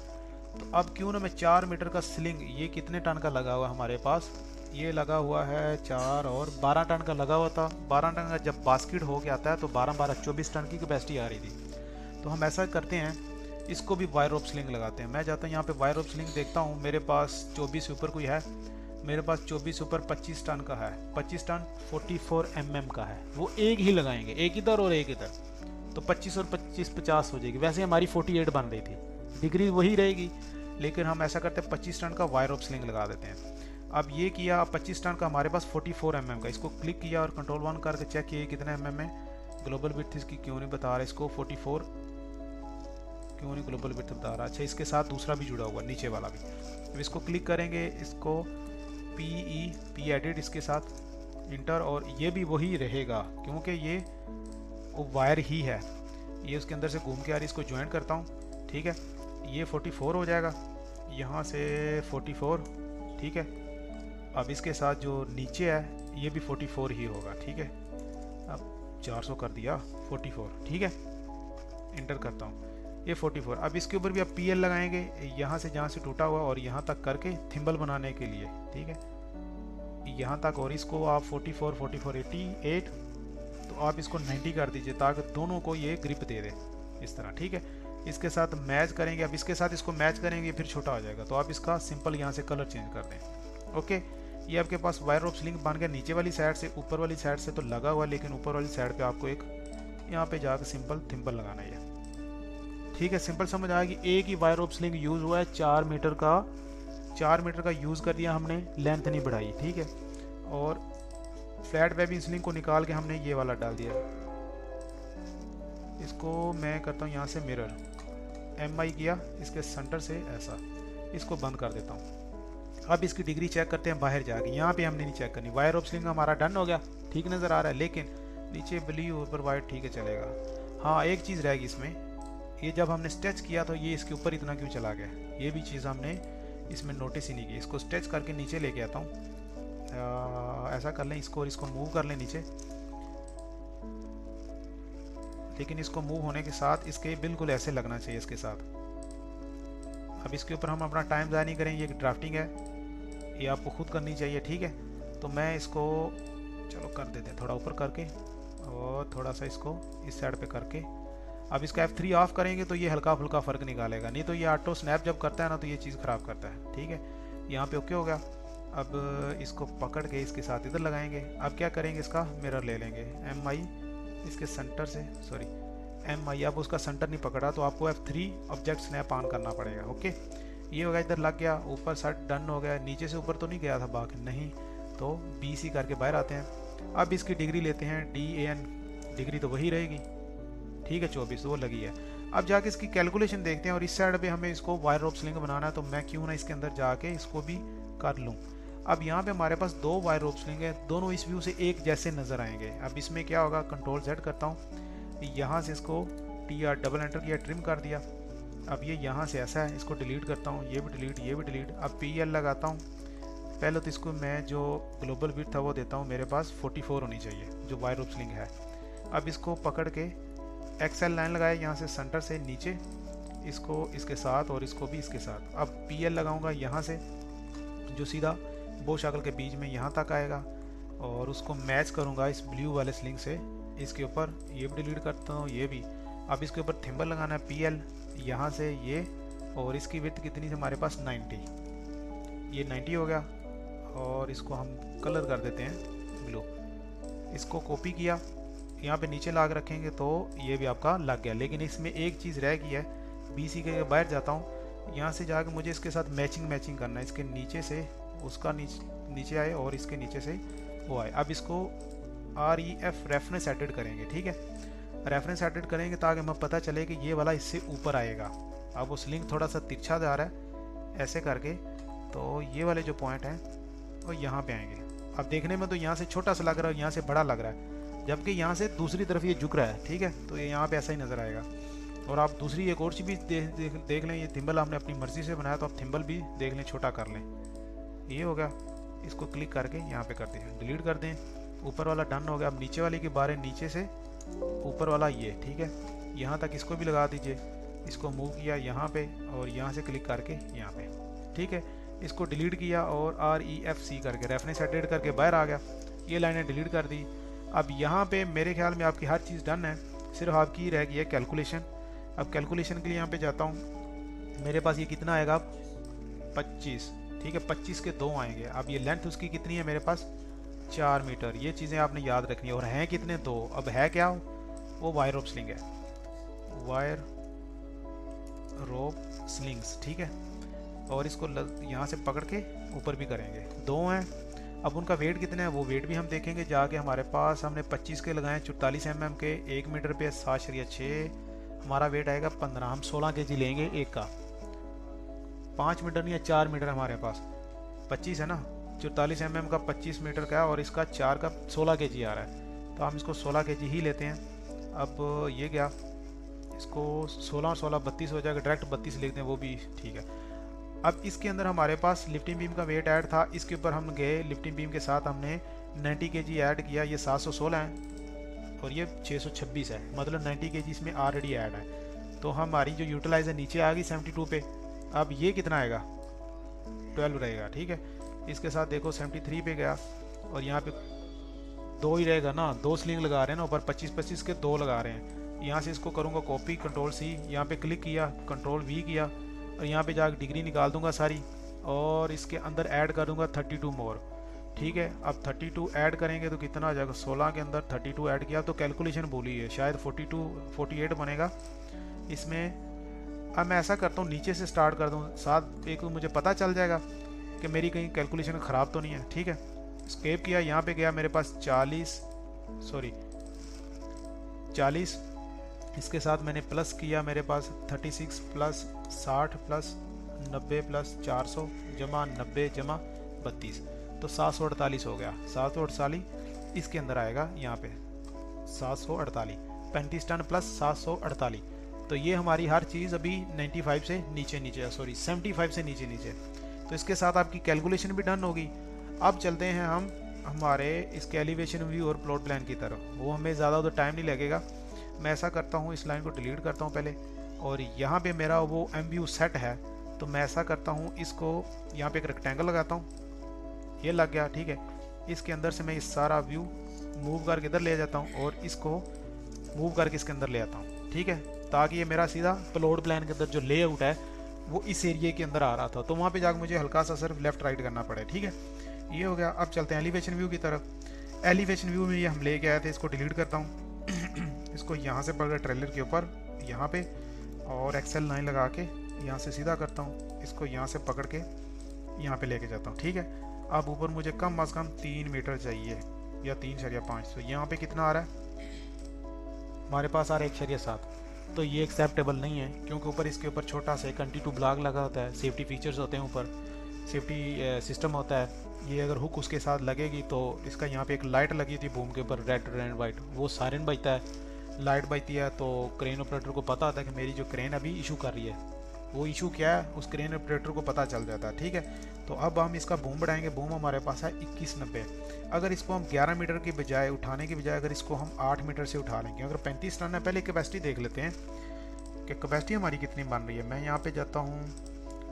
तो अब क्यों ना मैं 4 मीटर का स्लिंग, ये कितने टन का लगा हुआ हमारे पास, ये लगा हुआ है 4 और 12 टन का लगा हुआ था। 12 टन का जब बास्केट हो गया आता है तो 12 24 टन की कैपेसिटी आ रही थी। तो हम ऐसा करते हैं, इसको भी वायर रोप स्लिंग लगाते हैं। मैं जाता हूँ यहाँ पे वायर रोप स्लिंग देखता हूँ, मेरे पास 24 ऊपर कोई है, मेरे पास 24 ऊपर 25 टन का है, 25 टन 44 mm का है। वो एक ही लगाएंगे, एक इधर और एक इधर, तो 25 और 25 50 हो जाएगी। वैसे हमारी 48 बन रही थी, डिग्री वही रहेगी, लेकिन हम ऐसा करते हैं 25 टन का वायर रोप स्लिंग लगा देते हैं। अब ये किया, 25 टन का हमारे पास 44 mm का, इसको क्लिक किया और कंट्रोल 1 करके चेक किया कितने mm है। ग्लोबल विड्थ इसकी क्यों नहीं बता रहा, इसको 44 क्यों नहीं ग्लोबल विड्थ बता रहा। अच्छा, इसके साथ दूसरा भी जुड़ा हुआ, नीचे वाला भी। अब इसको क्लिक करेंगे, इसको पी एडिट, इसके साथ इंटर, और ये भी वही रहेगा क्योंकि ये वो वायर ही है। ये उसके अंदर से घूम के आ रही, इसको ज्वाइन करता हूँ, ठीक है। ये 44 हो जाएगा, यहाँ से 44, ठीक है। अब इसके साथ जो नीचे है ये भी 44 ही होगा, ठीक है। अब 400 कर दिया, 44, ठीक है। इंटर करता हूँ, ये 44। अब इसके ऊपर भी आप PL लगाएंगे, यहाँ से जहाँ से टूटा हुआ और यहाँ तक करके थिम्बल बनाने के लिए, ठीक है, यहाँ तक। और इसको आप 44 44 88, तो आप इसको 90 कर दीजिए ताकि दोनों को ये ग्रिप दे दे, इस तरह, ठीक है। इसके साथ मैच करेंगे, अब इसके साथ इसको मैच करेंगे फिर छोटा हो जाएगा, तो आप इसका सिंपल यहाँ से कलर चेंज कर दें। ओके, ये आपके पास वायर रोप स्लिंग बन गया। नीचे वाली साइड से, ऊपर वाली साइड से तो लगा हुआ, लेकिन ऊपर वाली साइड पे आपको एक यहाँ पे जाकर सिंपल थिम्बल लगाना है, ठीक है। सिंपल समझ आएगी। एक ही वायर रोप स्लिंग यूज़ हुआ है, 4 मीटर का, 4 मीटर का यूज़ कर दिया हमने, लेंथ नहीं बढ़ाई, ठीक है। और फ्लैट वेबिंग स्लिंग को निकाल के हमने ये वाला डाल दिया। इसको मैं करता हूँ यहाँ से मिरर, MI किया, इसके सेंटर से ऐसा, इसको बंद कर देता हूँ। अब इसकी डिग्री चेक करते हैं बाहर जाके, यहाँ पे हमने नहीं चेक करनी। वायर रोप स्लिंग हमारा डन हो गया, ठीक नज़र आ रहा है, लेकिन नीचे ब्लू ऊपर वाइट, ठीक है, चलेगा। हाँ, एक चीज़ रहेगी इसमें, ये जब हमने स्ट्रेच किया तो ये इसके ऊपर इतना क्यों चला गया, ये भी चीज़ हमने इसमें नोटिस ही नहीं की। इसको स्ट्रेच करके नीचे लेके आता हूँ, ऐसा कर लें इसको, और इसको मूव कर लें नीचे, लेकिन इसको मूव होने के साथ इसके बिल्कुल ऐसे लगना चाहिए इसके साथ। अब इसके ऊपर हम अपना टाइम ज़ाया नहीं करेंगे, ये ड्राफ्टिंग है, ये आपको खुद करनी चाहिए, ठीक है। तो मैं इसको चलो कर देते हैं थोड़ा ऊपर करके, और थोड़ा सा इसको इस साइड पे करके। अब इसका F3 ऑफ करेंगे तो ये हल्का फुल्का फ़र्क निकालेगा, नहीं तो ये ऑटो स्नैप जब करता है ना तो ये चीज़ ख़राब करता है, ठीक है। यहाँ पे ओके हो गया। अब इसको पकड़ के इसके साथ इधर लगाएंगे। अब क्या करेंगे, इसका मिरर ले लेंगे, MI इसके सेंटर से, सॉरी MI, अब उसका सेंटर नहीं पकड़ा तो आपको F3 ऑब्जेक्ट स्नैप ऑन करना पड़ेगा। ओके, ये हो गया, इधर लग गया, ऊपर साइड डन हो गया। नीचे से ऊपर तो नहीं गया था बाकी, नहीं, तो BC करके बाहर आते हैं। अब इसकी डिग्री लेते हैं, DAN, डिग्री तो वही रहेगी, ठीक है, 24 वो लगी है। अब जाके इसकी कैलकुलेशन देखते हैं, और इस साइड पे हमें इसको वायर रोप स्लिंग बनाना है, तो मैं क्यों ना इसके अंदर जाके इसको भी कर लूँ। अब यहाँ पे हमारे पास 2 वायर रोप स्लिंग है, दोनों इस व्यू से एक जैसे नज़र आएंगे। अब इसमें क्या होगा, कंट्रोल Z करता हूँ, यहाँ से इसको TR डबल एंटर किया, ट्रिम कर दिया। अब ये यहाँ से ऐसा है, इसको डिलीट करता हूँ, ये भी डिलीट, ये भी डिलीट। अब PL लगाता हूँ। पहले तो इसको मैं जो ग्लोबल विड्थ था वो देता हूँ, मेरे पास 44 होनी चाहिए जो वायर रोप स्लिंग है। अब इसको पकड़ के XL लाइन लगाया, यहाँ से सेंटर से नीचे, इसको इसके साथ और इसको भी इसके साथ। अब PL लगाऊंगा यहाँ से, जो सीधा बो शाकल के बीच में यहाँ तक आएगा, और उसको मैच करूँगा इस ब्लू वाले स्लिंग से इसके ऊपर। ये भी डिलीट करता हूँ, ये भी। अब इसके ऊपर थिम्बल लगाना है, PL यहाँ से ये, और इसकी विड्थ कितनी थी हमारे पास, 90, ये 90 हो गया। और इसको हम कलर कर देते हैं ब्लू। इसको कॉपी किया, यहाँ पे नीचे लाग रखेंगे तो ये भी आपका लग गया। लेकिन इसमें एक चीज़ रह गई है, BC के बाहर जाता हूँ, यहाँ से जाके मुझे इसके साथ मैचिंग करना है। इसके नीचे से उसका नीचे आए और इसके नीचे से वो आए। अब इसको REF रेफरेंस एडिट करेंगे, ठीक है, रेफरेंस एडिट करेंगे ताकि हमें पता चले कि ये वाला इससे ऊपर आएगा। अब वो स्लिंग थोड़ा सा तिरछा जा रहा है ऐसे करके, तो ये वाले जो पॉइंट हैं वो यहाँ पे आएंगे। अब देखने में तो यहाँ से छोटा सा लग रहा है, यहाँ से बड़ा लग रहा है, जबकि यहाँ से दूसरी तरफ ये झुक रहा है, ठीक है। तो ये यहाँ पे ऐसा ही नज़र आएगा। और आप दूसरी एक और चीज़ भी देख लें, ये थिम्बल हमने अपनी मर्ज़ी से बनाया, तो आप थिम्बल भी देख लें, छोटा कर लें। ये हो गया, इसको क्लिक करके यहाँ पे कर दें, डिलीट कर दें। ऊपर वाला डन हो गया। अब नीचे वाले के बारे, नीचे से ऊपर वाला ये, ठीक है, यहाँ तक इसको भी लगा दीजिए। इसको मूव किया यहाँ पे, और यहाँ से क्लिक करके यहाँ पे, ठीक है। इसको डिलीट किया और REFC करके रेफरेंस एडिट करके बाहर आ गया। ये लाइनें डिलीट कर दी। अब यहाँ पे मेरे ख्याल में आपकी हर चीज़ डन है, सिर्फ आपकी रह गई है कैलकुलेशन। अब कैलकुलेशन के लिए यहाँ पे जाता हूँ, मेरे पास ये कितना आएगा 25, ठीक है, 25 के 2 आएंगे। अब ये लेंथ उसकी कितनी है मेरे पास 4 मीटर। ये चीज़ें आपने याद रखनी है। और हैं कितने 2। अब है क्या, वो वायर रोप स्लिंग है, वायर रोप स्लिंग्स, ठीक है। और इसको यहाँ से पकड़ के ऊपर भी करेंगे, 2 हैं। अब उनका वेट कितना है वो वेट भी हम देखेंगे जाके। हमारे पास हमने 25 के लगाए 44 mm के, 1 मीटर पे 7.6, हमारा वेट आएगा 15। हम 16 kg लेंगे एक का। 5 मीटर नहीं है 4 मीटर हमारे पास, 25 है ना, 44 mm का 25 मीटर का है और इसका 4 का 16 kg आ रहा है, तो हम इसको 16 kg ही लेते हैं। अब ये गया, इसको 16 और 16 32 हो जाएगा, डायरेक्ट 32 लिखते हैं, वो भी ठीक है। अब इसके अंदर हमारे पास लिफ्टिंग बीम का वेट ऐड था, इसके ऊपर हम गए लिफ्टिंग बीम के साथ हमने 90 kg ऐड किया। ये 716 है और ये 626 है, मतलब 90 kg इसमें ऑलरेडी ऐड है। तो हमारी जो यूटिलाइज है नीचे आ गई 72 पे। अब ये कितना आएगा 12 रहेगा, ठीक है। इसके साथ देखो 73 पे गया और यहाँ पे 2 ही रहेगा ना, 2 स्लिंग लगा रहे हैं ना ऊपर, 25-25 के 2 लगा रहे हैं। यहाँ से इसको करूँगा कॉपी, Ctrl+C, यहाँ पे क्लिक किया, Ctrl+V किया और यहाँ पे जाकर डिग्री निकाल दूंगा सारी और इसके अंदर ऐड कर दूंगा 32 मोर, ठीक है। अब 32 ऐड करेंगे तो कितना आ जाएगा, 16 के अंदर 32 ऐड किया तो कैलकुलेशन बोली है शायद 48 बनेगा इसमें। अब मैं ऐसा करता हूँ नीचे से स्टार्ट कर दूँ, साथ एक मुझे पता चल जाएगा कि मेरी कहीं कैलकुलेशन ख़राब तो नहीं है, ठीक है। स्केप किया, यहाँ पे गया मेरे पास 40, इसके साथ मैंने प्लस किया, मेरे पास 36 प्लस 60 प्लस 90 प्लस 400 जमा 90 जमा 32, तो 748 हो गया। 748 इसके अंदर आएगा, यहाँ पे 748, 35 टन प्लस 748। तो ये हमारी हर चीज़ अभी 95 से नीचे 75 से नीचे। तो इसके साथ आपकी कैलकुलेशन भी डन होगी। अब चलते हैं हम हमारे इसके एलिवेशन व्यू और प्लॉट प्लान की तरफ, वो हमें ज़्यादा उधर टाइम नहीं लगेगा। मैं ऐसा करता हूँ, इस लाइन को डिलीट करता हूँ पहले, और यहाँ पे मेरा वो MView सेट है, तो मैं ऐसा करता हूँ, इसको यहाँ पे एक रेक्टेंगल लगाता हूँ, ये लग गया, ठीक है। इसके अंदर से मैं इस सारा व्यू मूव करके इधर ले जाता हूँ और इसको मूव करके इसके अंदर ले आता हूँ, ठीक है, ताकि ये मेरा सीधा प्लॉट प्लान के अंदर जो लेआउट है वो इस एरिया के अंदर आ रहा था, तो वहाँ पे जाकर मुझे हल्का सा सिर्फ लेफ्ट राइट करना पड़े, ठीक है। ये हो गया। अब चलते हैं एलिवेशन व्यू की तरफ। एलिवेशन व्यू में ये हम लेके आए थे, इसको डिलीट करता हूँ इसको यहाँ से पकड़ ट्रेलर के ऊपर यहाँ पे और एक्सेल लाइन लगा के यहाँ से सीधा करता हूँ, इसको यहाँ से पकड़ के यहाँ पे लेके जाता हूँ, ठीक है। अब ऊपर मुझे कम अज़ कम 3 मीटर चाहिए या 3.5, तो यहाँ पे कितना आ रहा है हमारे पास आ रहा है 1.7, तो ये एक्सेप्टेबल नहीं है, क्योंकि ऊपर इसके ऊपर छोटा सा 22 ब्लॉक लगा होता है, सेफ्टी फीचर्स होते हैं, ऊपर सेफ्टी सिस्टम होता है। ये अगर हुक उसके साथ लगेगी तो इसका यहाँ पे एक लाइट लगी थी बूम के ऊपर, रेड एंड वाइट, वो सायरन बजता है, लाइट बजती है, तो क्रेन ऑपरेटर को पता होता है कि मेरी जो क्रेन अभी इशू कर रही है, वो इशू क्या है उस क्रेन ऑपरेटर को पता चल जाता है, ठीक है। तो अब हम इसका बूम बढ़ाएंगे। बूम हमारे पास है 2190। अगर इसको हम 11 मीटर की बजाय उठाने की बजाय अगर इसको हम 8 मीटर से उठा लेंगे, अगर 35 टन है, पहले कैपेसिटी देख लेते हैं कि कैपेसिटी हमारी कितनी बन रही है। मैं यहाँ पे जाता हूँ,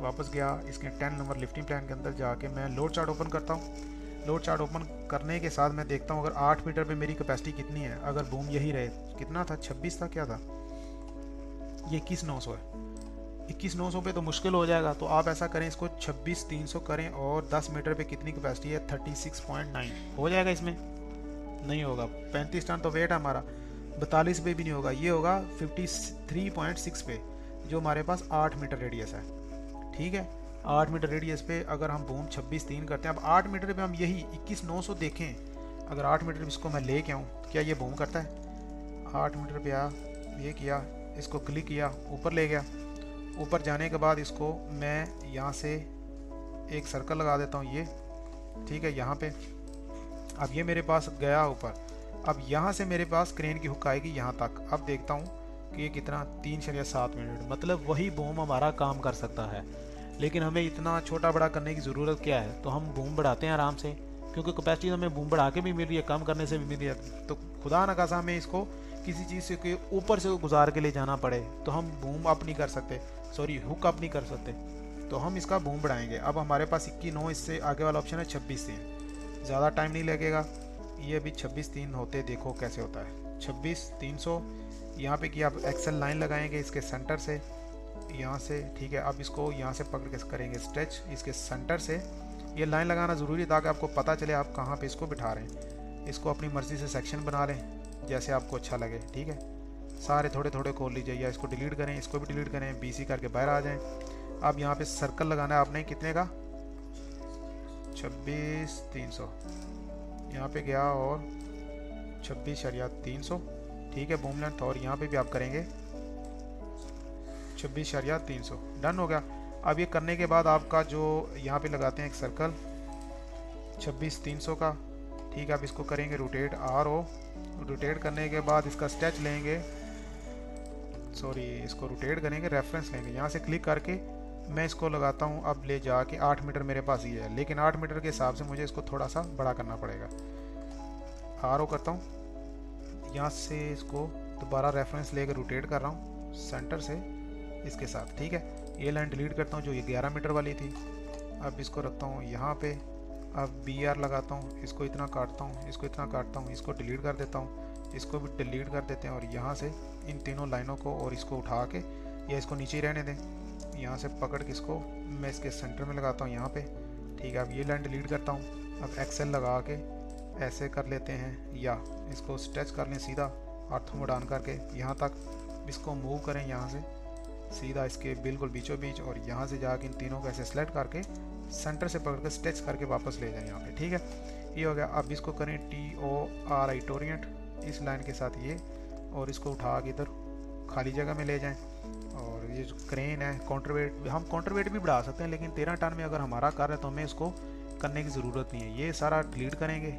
वापस गया इसके 10 नंबर लिफ्टिंग प्लान के अंदर जाके मैं लोड चार्ट ओपन करता हूँ। लोड चार्ट ओपन करने के साथ मैं देखता हूँ अगर 8 मीटर पे मेरी कैपेसिटी कितनी है। अगर बूम यही रहे, कितना था 26 था, क्या था, ये 21,900 है। 21,900 पे तो मुश्किल हो जाएगा, तो आप ऐसा करें, इसको 26,300 करें और 10 मीटर पे कितनी कैपेसिटी है 36.9 हो जाएगा। इसमें नहीं होगा, 35 टन तो वेट है हमारा, 42 पे भी नहीं होगा, ये होगा 53.6 पे, जो हमारे पास 8 मीटर रेडियस है, ठीक है। 8 मीटर रेडियस पे अगर हम बूम 26.3 करते हैं, अब 8 मीटर पे हम यही 21,900 देखें, अगर 8 मीटर इसको मैं ले के आऊँ तो क्या ये बूम करता है। 8 मीटर पे आ, ये किया, इसको क्लिक किया, ऊपर ले गया। ऊपर जाने के बाद इसको मैं यहाँ से एक सर्कल लगा देता हूँ, ये ठीक है, यहाँ पे। अब ये मेरे पास गया ऊपर। अब यहाँ से मेरे पास क्रेन की हुक आएगी यहाँ तक। अब देखता हूँ कि ये कितना 3.7 मिनट, मतलब वही बूम हमारा काम कर सकता है। लेकिन हमें इतना छोटा बड़ा करने की ज़रूरत क्या है, तो हम बूम बढ़ाते हैं आराम से, क्योंकि कैपेसिटी हमें बूम बढ़ा के भी मिल रही है, कम करने से भी मिल रही है। तो खुदा न खासा हमें इसको किसी चीज़ से के ऊपर से गुजार के ले जाना पड़े तो हम बूम अप नहीं कर सकते, सॉरी हुक अप नहीं कर सकते, तो हम इसका बूम बढ़ाएंगे। अब हमारे पास 21.9, इससे आगे वाला ऑप्शन है 26.3। ज़्यादा टाइम नहीं लगेगा, ये भी 26.3 होते देखो कैसे होता है। 26.300 यहाँ पे कि आप एक्सेल लाइन लगाएंगे इसके सेंटर से, यहाँ से, ठीक है। अब इसको यहाँ से पकड़ के करेंगे स्ट्रेच इसके सेंटर से। ये लाइन लगाना ज़रूरी ताकि आपको पता चले आप कहाँ पे इसको बिठा रहे हैं। इसको अपनी मर्ज़ी से सेक्शन बना लें जैसे आपको अच्छा लगे, ठीक है। सारे थोड़े थोड़े खोल लीजिए या इसको डिलीट करें, इसको भी डिलीट करें, BC करके बाहर आ जाएं। अब यहाँ पे सर्कल लगाना है आपने कितने का, 26.300 यहाँ पे गया और 26.300, ठीक है, बूम लेंथ। और यहाँ पे भी आप करेंगे 26.300, डन हो गया। अब ये करने के बाद आपका जो यहाँ पे लगाते हैं एक सर्कल 26.300 का, ठीक है। अब इसको करेंगे रोटेट, RO, रोटेट करने के बाद इसका स्टेच लेंगे, सॉरी इसको रोटेट करेंगे, रेफरेंस लेंगे, यहाँ से क्लिक करके मैं इसको लगाता हूँ। अब ले जाके 8 मीटर मेरे पास ही है, लेकिन 8 मीटर के हिसाब से मुझे इसको थोड़ा सा बड़ा करना पड़ेगा। RO करता हूँ, यहाँ से इसको दोबारा रेफरेंस लेकर रोटेट कर रहा हूँ सेंटर से इसके साथ, ठीक है। ये लाइन डिलीट करता हूँ जो ये 11 मीटर वाली थी। अब इसको रखता हूँ यहाँ पे, अब BR लगाता हूँ, इसको इतना काटता हूँ, इसको इतना काटता हूँ, इसको डिलीट कर देता हूँ, इसको भी डिलीट कर देते हैं। और यहाँ से इन तीनों लाइनों को और इसको उठा के या इसको नीचे ही रहने दें, यहाँ से पकड़ के इसको मैं इसके सेंटर में लगाता हूँ यहाँ पे, ठीक है। अब ये लाइन डिलीट करता हूँ। अब एक्सेल लगा के ऐसे कर लेते हैं या इसको स्ट्रेच कर लें सीधा ऑर्थो मोड ऑन करके यहाँ तक, इसको मूव करें यहाँ से सीधा इसके बिल्कुल बीचों बीच, और यहाँ से जाके इन तीनों को ऐसे सेलेक्ट करके सेंटर से पकड़ के स्ट्रेच करके वापस ले जाएं यहाँ पे, ठीक है। ये हो गया। अब इसको करें TORI टोरिएंट इस लाइन के साथ ये, और इसको उठा के इधर खाली जगह में ले जाएं। और ये जो क्रेन है काउंटरवेट, हम काउंटरवेट भी बढ़ा सकते हैं, लेकिन 13 टन में अगर हमारा कार है तो हमें इसको करने की ज़रूरत नहीं है। ये सारा डिलीट करेंगे,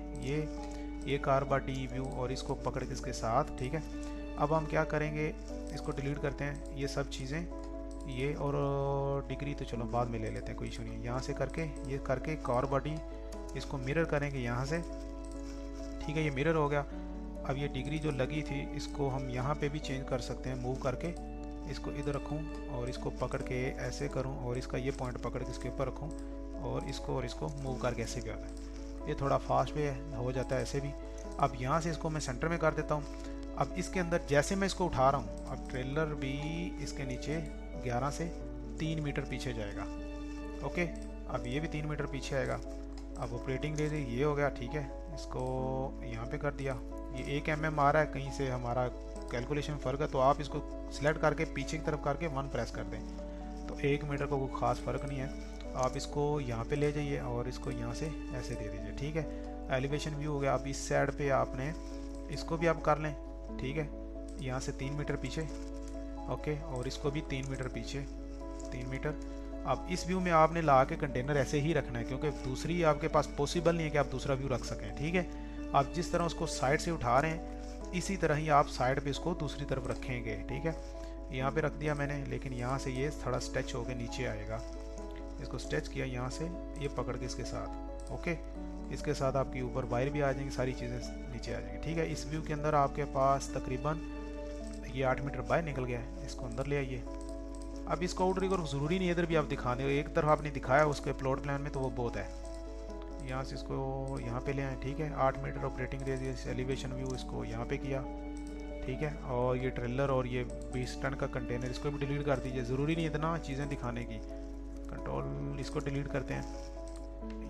ये कार बॉडी व्यू, और इसको पकड़ के इसके साथ, ठीक है। अब हम क्या करेंगे, इसको डिलीट करते हैं ये सब चीज़ें, ये और डिग्री तो चलो बाद में ले लेते हैं, कोई इशू नहीं है। यहाँ से करके ये करके कार बॉडी इसको मिरर करेंगे यहाँ से, ठीक है। ये मिरर हो गया। अब ये डिग्री जो लगी थी इसको हम यहाँ पे भी चेंज कर सकते हैं, मूव करके इसको इधर रखूँ और इसको पकड़ के ऐसे करूँ, और इसका ये पॉइंट पकड़ के इसके ऊपर रखूँ, और इसको मूव करके ऐसे भी आता है। ये थोड़ा फास्ट वे हो जाता है ऐसे भी। अब यहाँ से इसको मैं सेंटर में कर देता हूँ। अब इसके अंदर जैसे मैं इसको उठा रहा हूँ, अब ट्रेलर भी इसके नीचे 11 से 3 मीटर पीछे जाएगा, ओके। अब ये भी 3 मीटर पीछे आएगा। अब ऑपरेटिंग दे दी, ये हो गया, ठीक है। इसको यहाँ पे कर दिया, ये 1 mm आ रहा है, कहीं से हमारा कैलकुलेशन फ़र्क है, तो आप इसको सिलेक्ट करके पीछे की तरफ करके 1 प्रेस कर दें, तो 1 मीटर को कोई ख़ास फ़र्क नहीं है। आप इसको यहाँ पे ले जाइए और इसको यहाँ से ऐसे दे दीजिए, ठीक है। एलिवेशन व्यू हो गया। अब इस साइड पे आपने इसको भी आप कर लें, ठीक है, यहाँ से 3 मीटर पीछे, ओके, और इसको भी 3 मीटर पीछे, 3 मीटर। अब इस व्यू में आपने ला के कंटेनर ऐसे ही रखना है, क्योंकि दूसरी आपके पास पॉसिबल नहीं है कि आप दूसरा व्यू रख सकें, ठीक है। आप जिस तरह उसको साइड से उठा रहे हैं इसी तरह ही आप साइड पे इसको दूसरी तरफ रखेंगे, ठीक है। यहाँ पे रख दिया मैंने, लेकिन यहाँ से ये थोड़ा स्ट्रेच होकर नीचे आएगा। इसको स्ट्रेच किया यहाँ से, ये पकड़ के इसके साथ, ओके। इसके साथ आपकी ऊपर वायर भी आ जाएंगी, सारी चीज़ें नीचे आ जाएंगी, ठीक है। इस व्यू के अंदर आपके पास तकरीबन ये 8 मीटर बाहर निकल गया है। इसको अंदर ले आइए। अब इसको आउटरिगर ज़रूरी नहीं है इधर भी आप दिखाने, एक तरफ आपने दिखाया उसके प्लॉट प्लान में तो वो बहुत है। यहाँ से इसको यहाँ पे ले आए, ठीक है। 8 metre operating radius, elevation view इसको यहाँ पे किया, ठीक है। और ये ट्रेलर और ये 20 टन का कंटेनर इसको भी डिलीट कर दीजिए, ज़रूरी नहीं इतना चीज़ें दिखाने की। कंट्रोल इसको डिलीट करते हैं,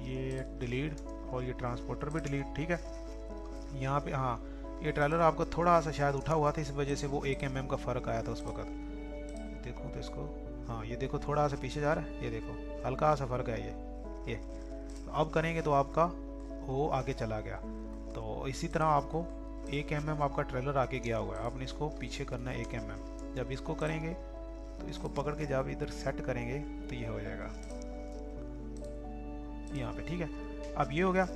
ये डिलीट, और ये ट्रांसपोर्टर भी डिलीट, ठीक है। यहाँ पे हाँ, ये ट्रेलर आपका थोड़ा सा शायद उठा हुआ था, इस वजह से वो 1 mm का फ़र्क आया था उस वक्त। देखो तो इसको, हाँ ये देखो थोड़ा सा पीछे जा रहा है, ये देखो हल्का सा फ़र्क है ये। तो अब करेंगे तो आपका वो आगे चला गया। तो इसी तरह आपको 1 mm आपका ट्रेलर आगे गया हुआ है, आपने इसको पीछे करना है 1 mm। जब इसको करेंगे तो इसको पकड़ के जब इधर सेट करेंगे तो ये हो जाएगा यहाँ पे, ठीक है। अब ये हो गया।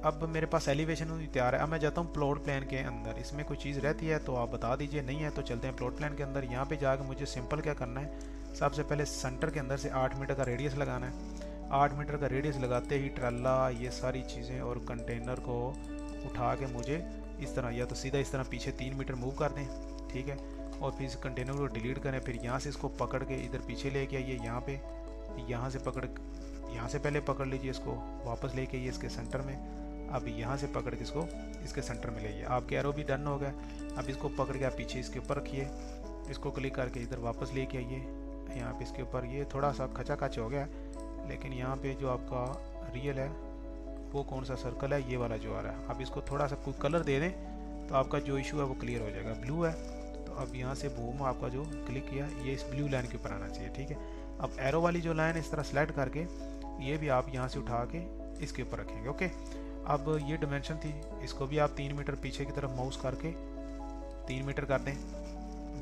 अब मेरे पास एलिवेशन तैयार है। अब मैं जाता हूँ प्लॉट प्लान के अंदर, इसमें कोई चीज़ रहती है तो आप बता दीजिए, नहीं है तो चलते हैं प्लॉट प्लान के अंदर। यहाँ पे जाकर मुझे सिंपल क्या करना है, सबसे पहले सेंटर के अंदर से 8 मीटर का रेडियस लगाना है। 8 मीटर का रेडियस लगाते ही ट्रल्ला, ये सारी चीज़ें और कंटेनर को उठा के मुझे इस तरह, या तो सीधा इस तरह पीछे 3 मीटर मूव कर दें, ठीक है। और फिर इस कंटेनर को डिलीट करें, फिर यहाँ से इसको पकड़ के इधर पीछे लेके आइए यहाँ पे, यहाँ से पहले पकड़ लीजिए इसको, वापस लेके ये इसके सेंटर में। अब यहाँ से पकड़ के इसको इसके सेंटर में लाइए। आपके एरो भी डन हो गया। अब इसको पकड़ के आप पीछे इसके ऊपर रखिए, इसको क्लिक करके इधर वापस लेके आइए। यहाँ पे इसके ऊपर ये थोड़ा सा खचाखच हो गया, लेकिन यहाँ पे जो आपका रियल है वो कौन सा सर्कल है, ये वाला जो आ रहा है। अब इसको थोड़ा सा कोई कलर दे दें तो आपका जो इशू है वो क्लियर हो जाएगा। ब्लू है तो अब यहाँ से बूम आपका जो क्लिक किया ये इस ब्लू लाइन के ऊपर आना चाहिए, ठीक है। अब एरो वाली जो लाइन इस तरह सेलेक्ट करके ये भी आप यहाँ से उठा के इसके ऊपर रखेंगे, ओके। अब ये डायमेंशन थी, इसको भी आप 3 मीटर पीछे की तरफ माउस करके 3 मीटर कर दें।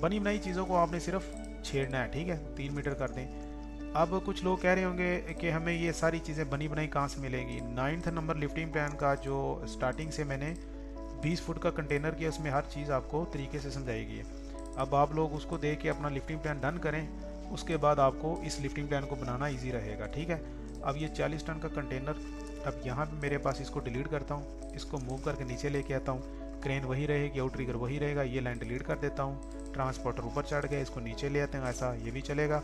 बनी बनाई चीज़ों को आपने सिर्फ छेड़ना है, ठीक है। 3 मीटर कर दें। अब कुछ लोग कह रहे होंगे कि हमें ये सारी चीज़ें बनी बनाई कहाँ से मिलेंगी। 9th नंबर लिफ्टिंग प्लान का जो स्टार्टिंग से मैंने 20 फुट का कंटेनर किया, उसमें हर चीज़ आपको तरीके से समझाई गई है। अब आप लोग उसको देख के अपना लिफ्टिंग प्लान डन करें, उसके बाद आपको इस लिफ्टिंग प्लान को बनाना ईजी रहेगा, ठीक है। अब ये 40 टन का कंटेनर, अब यहाँ पे मेरे पास इसको डिलीट करता हूँ, इसको मूव करके नीचे लेके आता हूँ। क्रेन वही रहेगी, आउट ट्रिगर वही रहेगा। ये लाइन डिलीट कर देता हूँ। ट्रांसपोर्टर ऊपर चढ़ गया, इसको नीचे ले आते हैं, ऐसा ये भी चलेगा।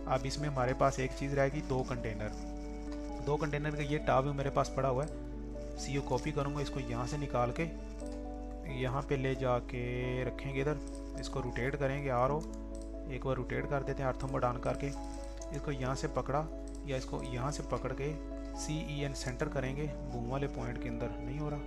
अब इसमें हमारे पास एक चीज़ रहेगी, 2 कंटेनर का ये टाब मेरे पास पड़ा हुआ है। सीओ कॉपी करूँगा, इसको यहाँ से निकाल के यहाँ पे ले जाके रखेंगे इधर। इसको रोटेट करेंगे, एक बार रोटेट कर देते हैं अर्थम मोड ऑन करके। इसको यहाँ से पकड़ा या इसको यहाँ से पकड़ के CEN सेंटर करेंगे, बूम वाले पॉइंट के अंदर नहीं हो रहा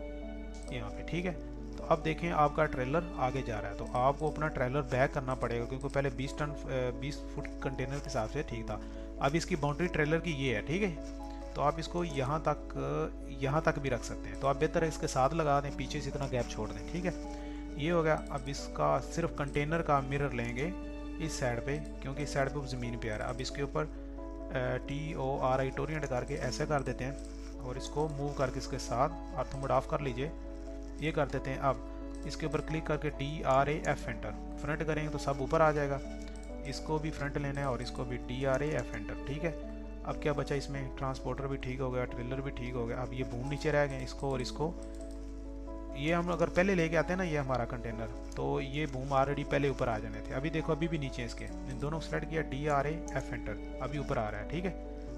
यहाँ पे, ठीक है। तो अब देखें आपका ट्रेलर आगे जा रहा है, तो आपको अपना ट्रेलर बैक करना पड़ेगा, क्योंकि पहले 20 फुट कंटेनर के हिसाब से ठीक था। अब इसकी बाउंड्री ट्रेलर की ये है, ठीक है। तो आप इसको यहाँ तक भी रख सकते हैं। तो आप बेहतर है इसके साथ लगा दें, पीछे से इतना गैप छोड़ दें, ठीक है। ये हो गया। अब इसका सिर्फ कंटेनर का मिरर लेंगे इस साइड पे, क्योंकि इस साइड पे ज़मीन पे आ रहा है। अब इसके ऊपर TORI टोरियंट करके ऐसे कर देते हैं और इसको मूव करके इसके साथ अर्थ मोड ऑफ कर लीजिए, ये कर देते हैं। अब इसके ऊपर क्लिक करके DRAF एंटर, फ्रंट करेंगे तो सब ऊपर आ जाएगा। इसको भी फ्रंट लेना है और इसको भी DRAF एंटर, ठीक है। अब क्या बचा इसमें, ट्रांसपोर्टर भी ठीक हो गया, ट्रेलर भी ठीक हो गया। अब ये बूम नीचे रह गए, इसको और इसको ये हम अगर पहले लेके आते हैं ना, ये हमारा कंटेनर, तो ये बूम ऑलरेडी पहले ऊपर आ जाने थे। अभी देखो अभी भी नीचे इसके, इन दोनों सेलेक्ट किया, DRAF एंटर, अभी ऊपर आ रहा है, ठीक है,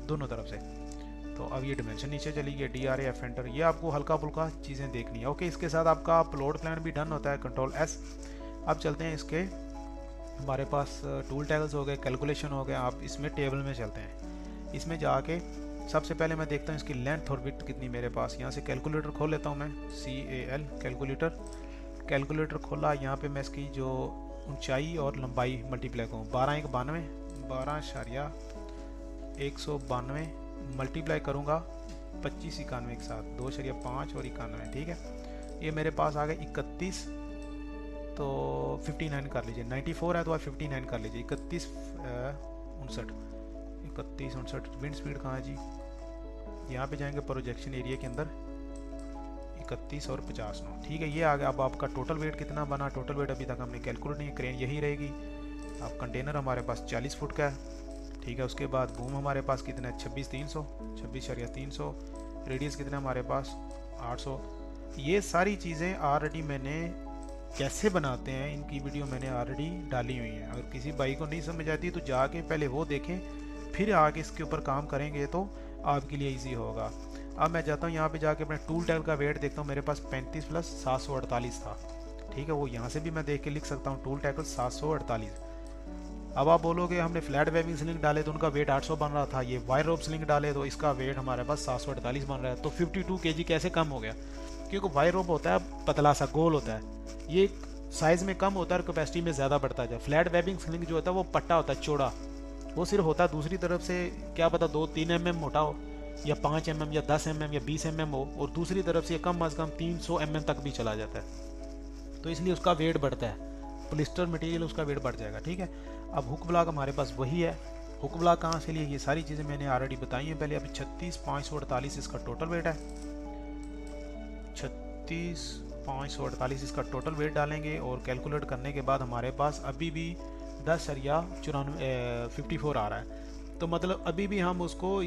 दोनों तरफ से। तो अब ये डायमेंशन नीचे चली गई, DRAF एंटर। ये आपको हल्का फुल्का चीज़ें देखनी है, ओके। इसके साथ आपका अपलोड प्लान भी डन होता है, कंट्रोल S। अब चलते हैं इसके, हमारे पास टूल टैगल्स हो गए, कैलकुलेशन हो गए। आप इसमें टेबल में चलते हैं। इसमें जाके सबसे पहले मैं देखता हूँ इसकी लेंथ और विड्थ कितनी मेरे पास। यहाँ से कैलकुलेटर खोल लेता हूँ मैं, CAL कैलकुलेटर खोला। यहाँ पे मैं इसकी जो ऊंचाई और लंबाई मल्टीप्लाई करूँ, 12×192 मल्टीप्लाई करूँगा 2591 के साथ, 2.5 और 91, ठीक है। ये मेरे पास आ गए 31, तो 59 कर लीजिए। 94 है तो आप 59 कर लीजिए। 31 59 विंड स्पीड कहाँ है जी, यहाँ पे जाएंगे प्रोजेक्शन एरिया के अंदर, 31 और 50 नौ, ठीक है। ये आ गया। अब आपका टोटल वेट कितना बना, टोटल वेट अभी तक हमने कैलकुलेट नहीं, क्रेन यही रहेगी। अब कंटेनर हमारे पास 40 फुट का है, ठीक है। उसके बाद बूम हमारे पास कितना है, 26.300, रेडियस कितना है हमारे पास 800। ये सारी चीज़ें ऑलरेडी मैंने कैसे बनाते हैं इनकी वीडियो मैंने ऑलरेडी डाली हुई है। अगर किसी भाई को नहीं समझ आती तो जाके पहले वो देखें, फिर आगे इसके ऊपर काम करेंगे तो आपके लिए इजी होगा। अब मैं जाता हूँ यहाँ पे जाके अपने टूल टैग का वेट देखता हूँ, मेरे पास 35 + 748 था, ठीक है। वो यहाँ से भी मैं देख के लिख सकता हूँ, टूल टैग 748। अब आप बोलोगे हमने फ्लैट वेबिंग स्लिंग डाले तो उनका वेट 800 बन रहा था, ये वायर रोप स्लिंग डाले तो इसका वेट हमारे पास 748 बन रहा है। तो 52 kg कैसे कम हो गया, क्योंकि वायर रोप होता है पतला सा गोल होता है, ये साइज़ में कम होता है और कैपेसिटी में ज़्यादा बढ़ता है। फ्लैट वेबिंग स्लिंग जो होता है वो पट्टा होता है चौड़ा, वो सिर्फ होता है दूसरी तरफ से क्या पता 2-3 mm मोटा हो, या 5 mm या 10 mm या 20 mm हो, और दूसरी तरफ से कम अज़ कम 300 mm तक भी चला जाता है, तो इसलिए उसका वेट बढ़ता है। पॉलिस्टर मटेरियल उसका वेट बढ़ जाएगा, ठीक है। अब हुक ब्लॉक हमारे पास वही है, हुक ब्लॉक कहाँ से लिए, ये सारी चीज़ें मैंने ऑलरेडी बताई हैं पहले। अभी 36,548 इसका टोटल वेट है, 36,548 इसका टोटल वेट डालेंगे और कैलकुलेट करने के बाद हमारे पास अभी भी 10.54 आ रहा है। तो मतलब अभी भी हम उसको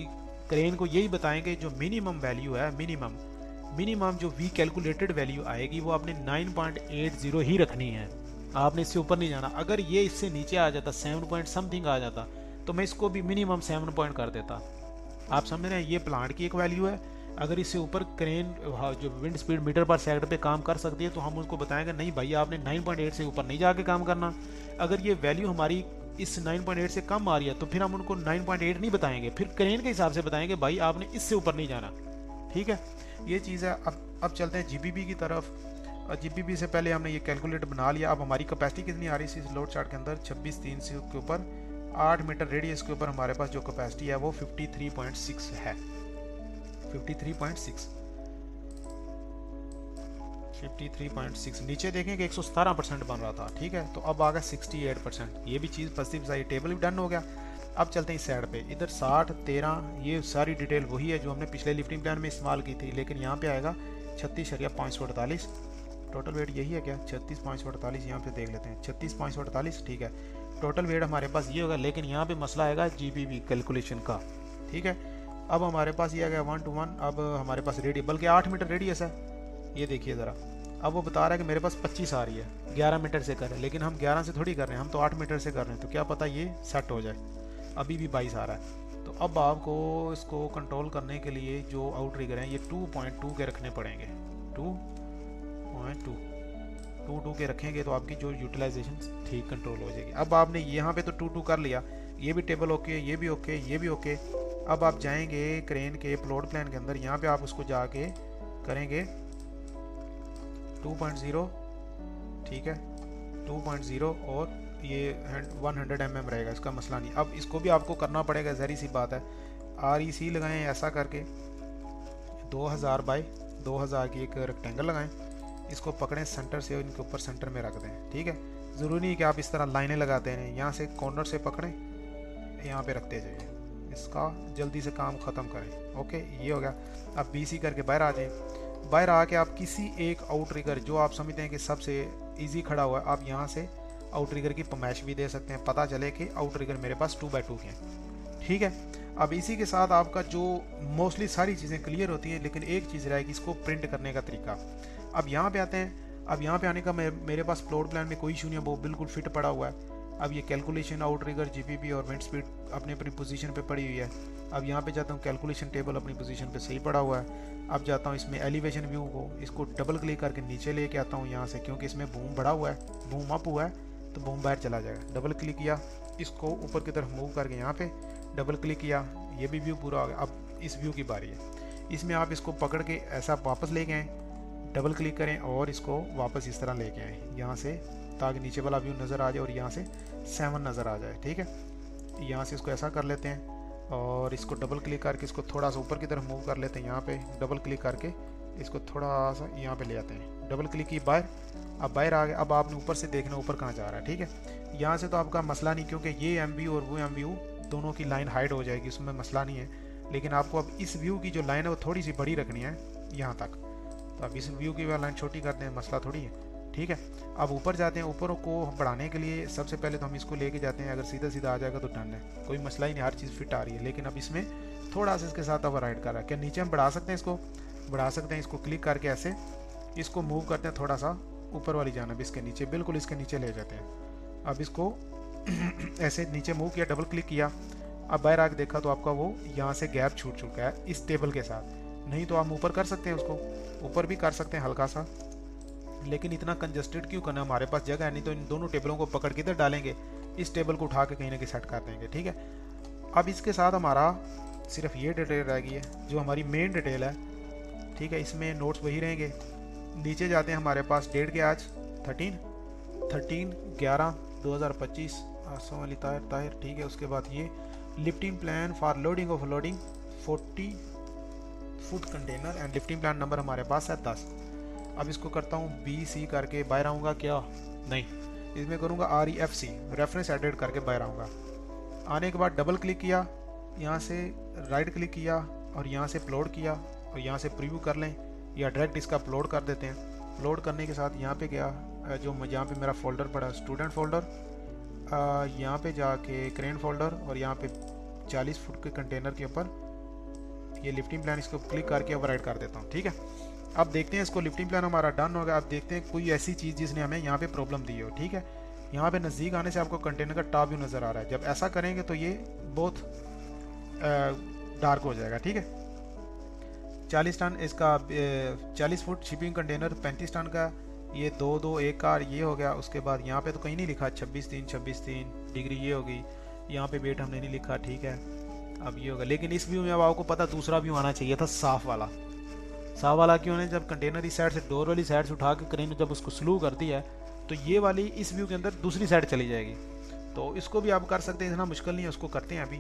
क्रेन को यही बताएंगे जो मिनिमम वैल्यू है, मिनिमम जो वी कैलकुलेटेड वैल्यू आएगी वो आपने 9.80 ही रखनी है, आपने इससे ऊपर नहीं जाना। अगर ये इससे नीचे आ जाता 7 पॉइंट समथिंग आ जाता तो मैं इसको भी मिनिमम 7 पॉइंट कर देता। आप समझ रहे हैं, ये प्लांट की एक वैल्यू है। अगर इससे ऊपर क्रेन जो विंड स्पीड मीटर पर सेकंड पे काम कर सकती है तो हम उसको बताएंगे नहीं भाई आपने 9.8 से ऊपर नहीं जाके काम करना। अगर ये वैल्यू हमारी इस 9.8 से कम आ रही है तो फिर हम उनको 9.8 नहीं बताएंगे, फिर क्रेन के हिसाब से बताएंगे भाई आपने इससे ऊपर नहीं जाना। ठीक है, ये चीज़ है। अब चलते हैं जीबीबी की तरफ। जीबीबी से पहले हमने ये कैलकुलेटर बना लिया। अब हमारी कैपेसिटी कितनी आ रही है इस लोड चार्ट के अंदर, 26,300 के ऊपर 8 मीटर रेडियस के ऊपर हमारे पास जो कैपेसिटी है वो 53.6 है। 53.6 नीचे देखेंगे 117% बन रहा था। ठीक है, तो अब आ गया 68%। ये भी चीज़ पॉजिटिव साइड, टेबल भी डन हो गया। अब चलते हैं इस साइड पे, इधर 60 13 ये सारी डिटेल वही है जो हमने पिछले लिफ्टिंग प्लान में इस्तेमाल की थी, लेकिन यहाँ पे आएगा 36,548। टोटल वेट यही है क्या, 36,548 यहाँ पे देख लेते हैं, 36,548। ठीक है, टोटल वेट हमारे पास ये होगा, लेकिन यहाँ पे मसला आएगा जीबीबी कैलकुलेशन का। ठीक है, अब हमारे पास ये आ गया 1 to 1। अब हमारे पास रेडियस, बल्कि 8 मीटर रेडियस है, ये देखिए ज़रा। अब वो बता रहा है कि मेरे पास 25 आ रही है, 11 मीटर से कर रहे हैं, लेकिन हम 11 से थोड़ी कर रहे हैं, हम तो 8 मीटर से कर रहे हैं, तो क्या पता ये सेट हो जाए। अभी भी 22 आ रहा है। तो अब आपको इसको कंट्रोल करने के लिए जो आउट ट्रिगर हैं ये 2.2 के रखने पड़ेंगे। 2.2 के रखेंगे तो आपकी जो यूटिलाइजेशन ठीक कंट्रोल हो जाएगी। अब आपने यहाँ पे तो 2 कर लिया, ये भी टेबल ओके, ये भी ओके, ये भी ओके। अब आप जाएंगे क्रेन के प्लॉट प्लान के अंदर, यहाँ पे आप उसको जाके करेंगे 2.0। ठीक है, 2.0 और ये 100 mm रहेगा, इसका मसला नहीं। अब इसको भी आपको करना पड़ेगा, जहरी सी बात है। REC लगाएं ऐसा करके 2000 बाय 2000 की एक रेक्टेंगल लगाएं, इसको पकड़ें सेंटर से और इनके ऊपर सेंटर में रख दें। ठीक है, ज़रूरी नहीं कि आप इस तरह लाइनें लगाते हैं, यहाँ से कॉर्नर से पकड़ें, यहाँ पे रखते जाइए, इसका जल्दी से काम ख़त्म करें। ओके, ये हो गया। अब BC करके बाहर आ जाए। बाहर आके आप किसी एक आउट ट्रिगर जो आप समझते हैं कि सबसे ईजी खड़ा हुआ है, आप यहाँ से आउट ट्रिगर की पमैश भी दे सकते हैं, पता चले कि आउट ट्रिगर मेरे पास 2x2 के हैं। ठीक है, अब इसी के साथ आपका जो मोस्टली सारी चीज़ें क्लियर होती हैं, लेकिन एक चीज़ रहेगी, इसको प्रिंट करने का तरीका। अब यहाँ पे आते हैं। अब यहाँ पे आने का मेरे पास प्लॉट प्लान में कोई इशू नहीं है, वो बिल्कुल फिट पड़ा हुआ है। अब ये कैलकुलेशन आउट ट्रिगर जीबीबी और विंड स्पीड अपनी अपनी पोजीशन पे पड़ी हुई है। अब यहाँ पे जाता हूँ, कैलकुलेशन टेबल अपनी पोजीशन पे सही पड़ा हुआ है। अब जाता हूँ इसमें एलिवेशन व्यू को, इसको डबल क्लिक करके नीचे लेके आता हूँ यहाँ से, क्योंकि इसमें बूम बढ़ा हुआ है, बूम अप हुआ है तो बूम बाहर चला जाएगा। डबल क्लिक किया, इसको ऊपर की तरफ मूव करके यहाँ पे डबल क्लिक किया, ये भी व्यू पूरा हो गया। अब इस व्यू की बारी है, इसमें आप इसको पकड़ के ऐसा वापस लेके आएँ, डबल क्लिक करें और इसको वापस इस तरह लेके आएँ यहाँ से, ताकि नीचे वाला व्यू नज़र आ जाए और यहाँ से 7 नज़र आ जाए। ठीक है, यहाँ से इसको ऐसा कर लेते हैं और इसको डबल क्लिक करके इसको थोड़ा सा ऊपर की तरफ मूव कर लेते हैं। यहाँ पे डबल क्लिक करके इसको थोड़ा सा यहाँ पे ले आते हैं, डबल क्लिक की बाहर। अब बाहर आ गया। अब आपने ऊपर से देखना ऊपर कहाँ जा रहा है। ठीक है, यहाँ से तो आपका मसला नहीं, क्योंकि ये MVU और वो MVU दोनों की लाइन हाइड हो जाएगी, उसमें मसला नहीं है। लेकिन आपको अब इस व्यू की जो लाइन है वो थोड़ी सी बड़ी रखनी है यहाँ तक, तो अब इस व्यू की लाइन छोटी करते हैं, मसला थोड़ी है। ठीक है, अब ऊपर जाते हैं। ऊपर को बढ़ाने के लिए सबसे पहले तो हम इसको लेके जाते हैं, अगर सीधा सीधा आ जाएगा तो डन है, कोई मसला ही नहीं, हर चीज़ फिट आ रही है। लेकिन अब इसमें थोड़ा सा इसके साथ ओवरराइड कर रहा है। क्या नीचे हम बढ़ा सकते हैं, इसको बढ़ा सकते हैं, इसको क्लिक करके ऐसे इसको मूव करते हैं थोड़ा सा ऊपर वाली जानब, इसके नीचे, बिल्कुल इसके नीचे ले जाते हैं। अब इसको ऐसे नीचे मूव किया, डबल क्लिक किया, अब बाहर आके देखा तो आपका वो यहाँ से गैप छूट चुका है इस टेबल के साथ। नहीं तो आप ऊपर कर सकते हैं, उसको ऊपर भी कर सकते हैं हल्का सा, लेकिन इतना कंजस्टेड क्यों करना, हमारे पास जगह है नहीं, तो इन दोनों टेबलों को पकड़ के इधर डालेंगे, इस टेबल को उठा के कहीं ना कहीं सेट कर देंगे। ठीक है, अब इसके साथ हमारा सिर्फ ये डिटेल रह गई है जो हमारी मेन डिटेल है। ठीक है, इसमें नोट्स वही रहेंगे। नीचे जाते हैं, हमारे पास डेट के आज 13/11/2025 आसों वाली ताहिर। ठीक है, उसके बाद ये lifting plan for loading of loading 40 foot container and lifting plan number हमारे पास है 10। अब इसको करता हूँ BC करके बाहर आऊँगा, क्या नहीं, इसमें करूँगा REFC रेफरेंस एडिट करके बाहर आऊँगा। आने के बाद डबल क्लिक किया, यहाँ से राइट क्लिक किया और यहाँ से अपलोड किया और यहाँ से प्रीव्यू कर लें या डायरेक्ट इसका अपलोड कर देते हैं। अपलोड करने के साथ यहाँ पे गया, जो यहाँ पे मेरा फोल्डर पड़ा स्टूडेंट फोल्डर, यहाँ पे जाके क्रेन फोल्डर और यहाँ पे 40 फुट के कंटेनर के ऊपर ये लिफ्टिंग प्लान, इसको क्लिक करके ओवरराइड कर देता हूँ। ठीक है, अब देखते हैं, इसको लिफ्टिंग प्लान हमारा डन होगा। अब देखते हैं कोई ऐसी चीज़ जिसने हमें यहाँ पे प्रॉब्लम दी हो। ठीक है, यहाँ पे नज़दीक आने से आपको कंटेनर का टॉप व्यू नज़र आ रहा है। जब ऐसा करेंगे तो ये बहुत डार्क हो जाएगा। ठीक है, 40 टन इसका 40 फुट शिपिंग कंटेनर 35 टन का, ये 2 1 कार ये हो गया। उसके बाद यहाँ पे तो कहीं नहीं लिखा 26 3 डिग्री ये होगी, यहाँ पे वेट हमने नहीं लिखा। ठीक है, अब ये होगा। लेकिन इस व्यू में अब आपको पता दूसरा व्यू आना चाहिए था, साफ वाला। साफ वाला क्यों है, जब कंटेनर इस साइड से डोर वाली साइड से उठा के क्रेन जब उसको स्लो करती है तो ये वाली इस व्यू के अंदर दूसरी साइड चली जाएगी। तो इसको भी आप कर सकते हैं, इतना मुश्किल नहीं है, उसको करते हैं अभी।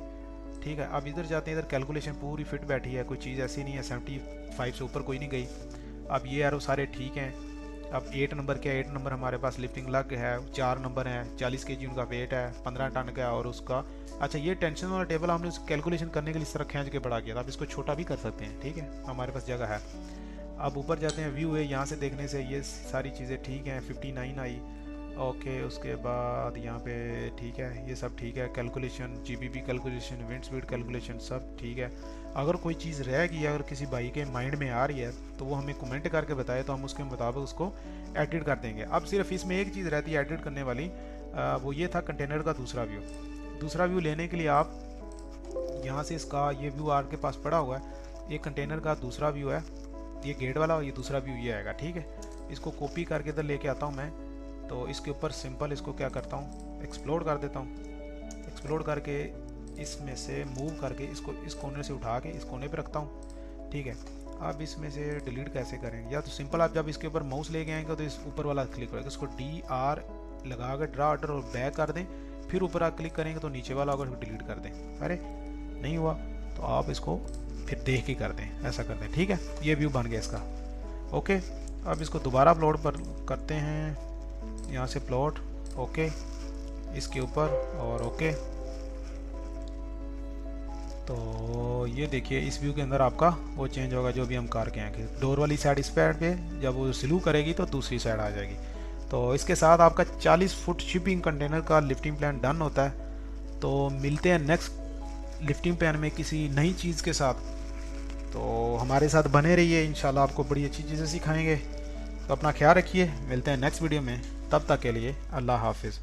ठीक है, अब इधर जाते हैं, इधर कैलकुलेशन पूरी फिट बैठी है, कोई चीज़ ऐसी नहीं है 75 से ऊपर कोई नहीं गई। अब ये एरो सारे ठीक हैं। अब 8 नंबर क्या, 8 नंबर हमारे पास लिफ्टिंग लग है, 4 नंबर हैं, 40 kg उनका वेट है, 15 टन का और उसका। अच्छा, ये टेंशन वाला टेबल हमने कैलकुलेशन करने के लिए इस तरह खींच के बढ़ा किया था। अब इसको छोटा भी कर सकते हैं। ठीक है, हमारे पास जगह है। अब ऊपर जाते हैं, व्यू है, यहाँ से देखने से ये सारी चीज़ें ठीक हैं। 59 आई, ओके। उसके बाद यहाँ पे ठीक है, ये सब ठीक है। Calculation, GBB calculation, wind speed calculation सब ठीक है। अगर कोई चीज़ रह गई है, अगर किसी भाई के माइंड में आ रही है तो वो हमें कमेंट करके बताए, तो हम उसके मुताबिक उसको एडिट कर देंगे। अब सिर्फ इसमें एक चीज़ रहती है एडिट करने वाली, वो ये था कंटेनर का दूसरा व्यू। दूसरा व्यू लेने के लिए आप यहाँ से इसका ये व्यू आपके पास पड़ा हुआ है, ये कंटेनर का दूसरा व्यू है, ये गेट वाला, और ये दूसरा व्यू ये आएगा। ठीक है, इसको कॉपी करके इधर लेके आता हूँ मैं। तो इसके ऊपर सिंपल इसको क्या करता हूँ, एक्सप्लोड कर देता हूँ। एक्सप्लोड करके इसमें से मूव करके इसको इस कोने से उठा के इस कोने पे रखता हूँ। ठीक है, अब इसमें से डिलीट कैसे करेंगे, या तो सिंपल आप जब इसके ऊपर माउस लेके आएंगे तो इस ऊपर वाला क्लिक करेंगे, इसको DR लगा कर ड्रा ऑर्डर और बैक कर दें, फिर ऊपर आप क्लिक करेंगे तो नीचे वाला होगा, डिलीट कर दें। अरे नहीं हुआ तो आप इसको फिर देख के कर दें, ऐसा कर दें। ठीक है, ये व्यू बन गया इसका। ओके, अब इसको दोबारा अपलोड पर करते हैं, यहाँ से प्लॉट, ओके, इसके ऊपर और ओके। तो ये देखिए इस व्यू के अंदर आपका वो चेंज होगा जो भी हम कार के आएंगे। डोर वाली साइड इस साइड पे, जब वो स्लू करेगी तो दूसरी साइड आ जाएगी। तो इसके साथ आपका 40 फुट शिपिंग कंटेनर का लिफ्टिंग प्लान डन होता है। तो मिलते हैं नेक्स्ट लिफ्टिंग प्लान में किसी नई चीज़ के साथ। तो हमारे साथ बने रहिए, इंशाल्लाह आपको बड़ी अच्छी चीज़ें सिखाएंगे। तो अपना ख्याल रखिए, मिलते हैं नेक्स्ट वीडियो में, तब तक के लिए अल्लाह हाफिज़।